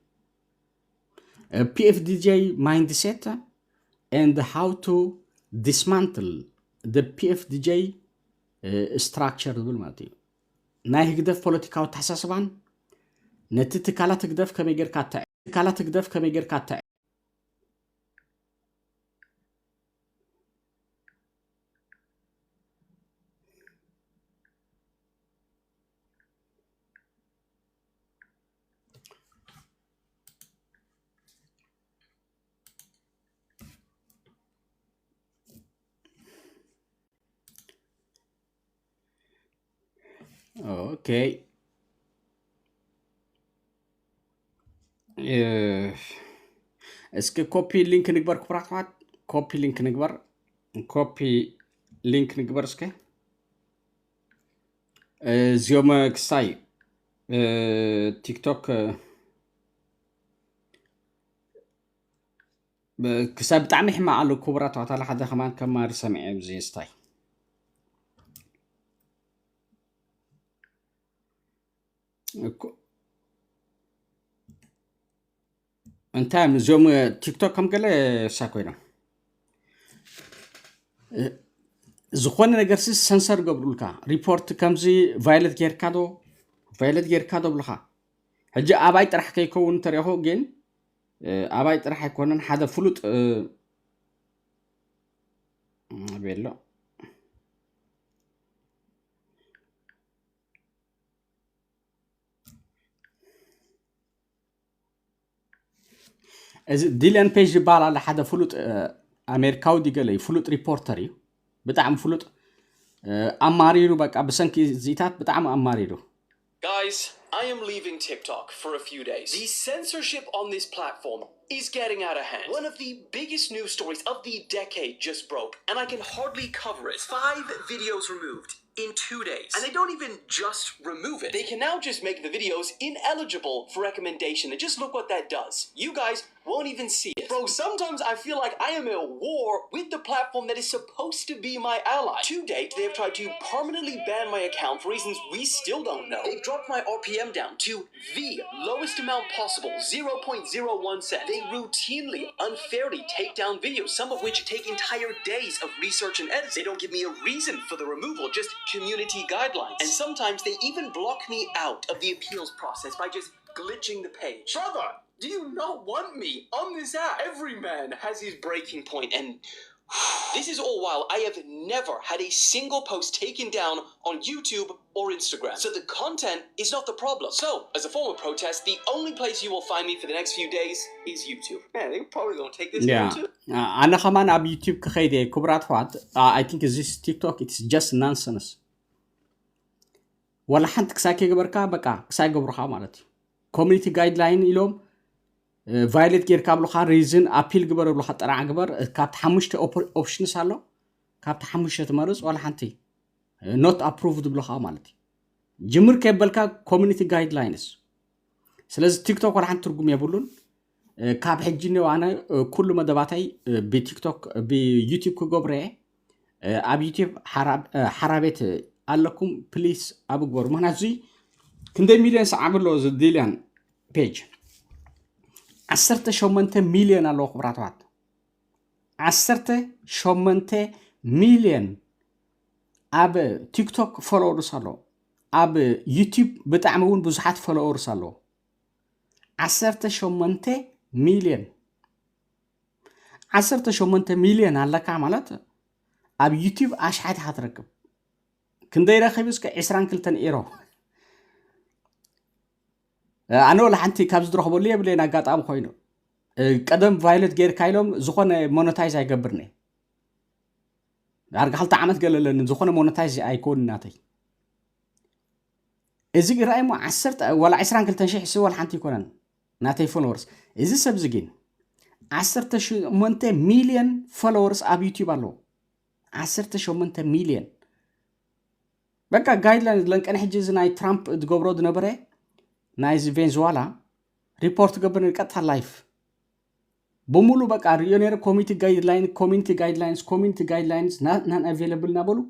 PFDJ mindset and how to dismantle the PFDJ structure ዝብል ማለት እዩ ናይ ህግደፍ ፖለቲካዊ ኣተሓሳስባን ነቲ ትካላት ህግደፍ ከመይ ጌርካ اوكي اسكي كوبي لينك نكبر كبرات كوبي لينك نكبر اسكي زيوم كساي تيك توك كساب تعمي حما على كبرات على حدا كمان كما سمعي بزي ستاي انت زوم تيك توك كم قال ساكوينا زخون نجرس سنسر قبلك ريبورت كمزي فايلت جيركادو بلخا هجي اباي طرح كيكون تريخو جين اباي طرح يكونن حدا فلوت بيلا از ديلان بيج بال على حدا فلوت امريكاو دي قالي فلوت ريبورتري بتاعم فلوت اماريرو بقى بسنكي زيتات بتاعم اماريرو Guys, I am leaving TikTok for a few days. The censorship on this platform is getting out of hand. One of the biggest news stories of the decade just broke, and I can hardly cover it. 5 videos removed in 2 days. And they don't even just remove it. They can now just make the videos ineligible for recommendation. And just look what that does. You guys won't even see it. Bro, sometimes I feel like I am at war with the platform that is supposed to be my ally. To date, they have tried to permanently ban my account for reasons we still don't know. They've dropped my RPM down to the lowest amount possible, 0.01 cents. They routinely, unfairly take down videos, some of which take entire days of research and edits. They don't give me a reason for the removal, just community guidelines. And sometimes they even block me out of the appeals process by just glitching the page. Brother, do you not want me on this app? Every man has his breaking point, and this is all while I have never had a single post taken down on YouTube or Instagram. So the content is not the problem. So, as a form of protest, the only place you will find me for the next few days is YouTube. Man, they're probably gonna take this down too. انا كمان اب يوتيوب كخيدي كبرات فات I think this TikTok it's just nonsense ولا حنت كساكي قبركا بقى كساكي قبرخا مالتي community guideline إلهم violate gear كابلو خا reason appeal قبر بلو خطر عقبر كابت حمشت option سالو كابت حمشت مرز ولا حنتي not approved بلو خا مالتي جمر كبلكا community guidelines سلازي تيك توك ولا حنت ترقم يبولون كاب حجيني وانا كل مدباتي بتيك توك بيوتيوب كقبره اب يوتيوب حرابت قالكم بليز ابو غور مهنا زي كندي مليون سعبلو زديلان بيج 18 مليون الله خبراتات 18 مليون اب تيك توك فولورز الله اب يوتيوب بتعمون بزحات فولورز الله 18 مليون 18 مليون على عملت اب يوتيوب اشحات حتركب كندي رخيبس ك20 كلتن ايرو انا ولا حنتي كابز درخبو لي بلينا غاطام خوينو قدم فايلت غير كايلوم زخونه مونتايز ايغبرني دارغ حلت عمت قاللن زخونه مونتايز ايكون ناتي ازي رايمو 10 ولا 20 كلتن شي حسوا ولا حنتي كونن ناتي فولورز ازي سبزجين 18 مليون فولورز اب يوتيوب الو 18 مليون بقى جايدلاين لنكن حجز ناي ترامب تغبرو دنبره نايز فنزويلا ريبورت قبل قطع لايف بمولو بقى ريونير كوميتي جايدلاينز نان افيلبل نابلو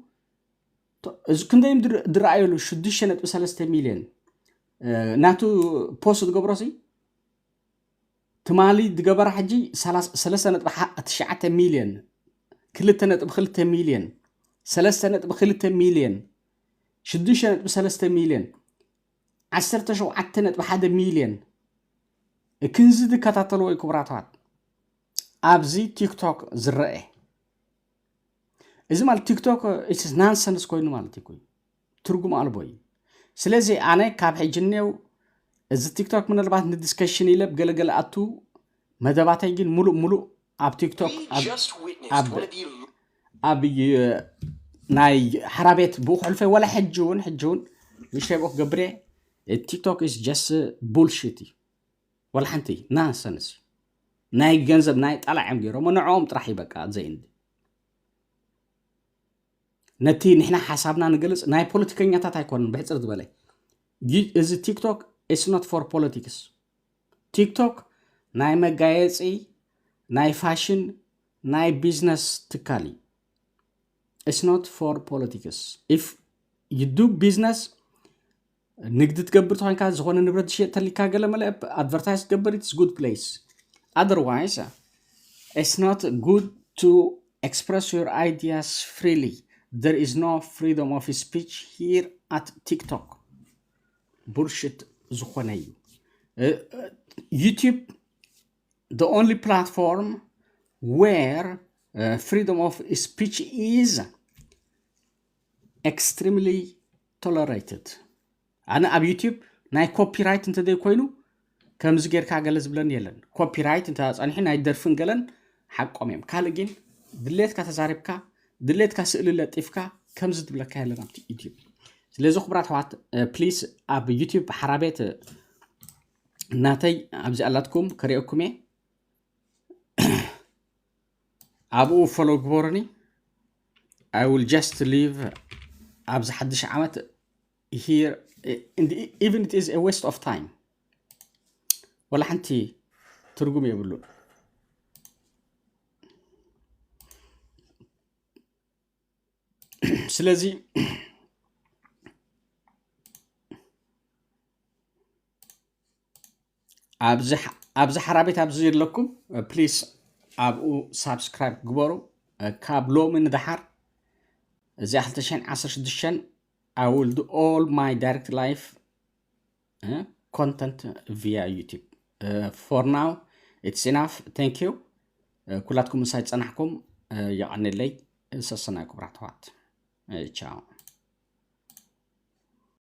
از كنديم درايلو شدشنه 3 مليون ناتو بوست غبروسي تمالي دغبر حجي 3.9 مليون 2.2 مليون 3.2 مليون 6.3 مليون 17.1 مليون كنزد كتاتلو كبراتات ابزي تيك توك زرئه اذا مال تيك توك اتس نانسنس كوين مالتي كوي ترغم البوي سلازي انا كاب حجنيو از تيك توك من البات ندسكشن يلب غلغل اتو مدباتاي جن مولو اب تيك توك اب ناي حرابيت بو خلفه ولا حجون يشيبو غبري التيك توك is just bullshit ولا حنتي نانسنس ناي جنزب ناي طلع عم غيرو منعوم طرح يبقى زين نتي نحنا حسابنا نجلس ناي بوليتيكينياتات ايكون بحصر دبلي از تيك توك is not for politics تيك توك ناي مغايصي ناي فاشن ناي بيزنس تكالي it's not for politics if you do business نقد تقبر طبعا كان زغون نبرد شيء تلي كاغلا ملا ادفرتايز تقبر it's good place otherwise it's not good to express your ideas freely. There is no freedom of speech here at TikTok. Bullshit ዝኾነ እዩ YouTube the only platform where freedom of speech is extremely tolerated. أنا ኣብ YouTube ናይ ኮፒራይት እንተ ደይ ኮይኑ ከምዚ ጌርካ ገለ ዝብለን የለን ኮፒራይት እንተ ጻንሒ ናይ ደርፍን ገለን ሓቆም እዮም ካልእ ግን ድሌትካ ተዛሪብካ ድሌትካ ስእሊ ለጢፍካ ከምዚ ትብለካ የለን ኣብቲ ዩቲዩብ ስለዚ ክብራት ኣሕዋት ፕሊዝ ኣብ ዩቲዩብ ሓራቤት እናተይ ኣብዚ ኣላትኩም ከሪአኩም እየ ኣብኡ ፎሎ ግበሩኒ I will just leave ኣብዚ ሓድሽ ዓመት here even it is a waste of time ولا حنتي ترجم يقولون سلازي أبز حرابيت أبزير لكم بليز أبو سبسكرايب قبرو كابلو من دحر زي حلتشان عصر شدشان I will do all my direct live content via YouTube. For now, it's enough. Thank you. كلاتكم مساعد صنعكم يعني لي سسنا كبرات وقت. Ciao.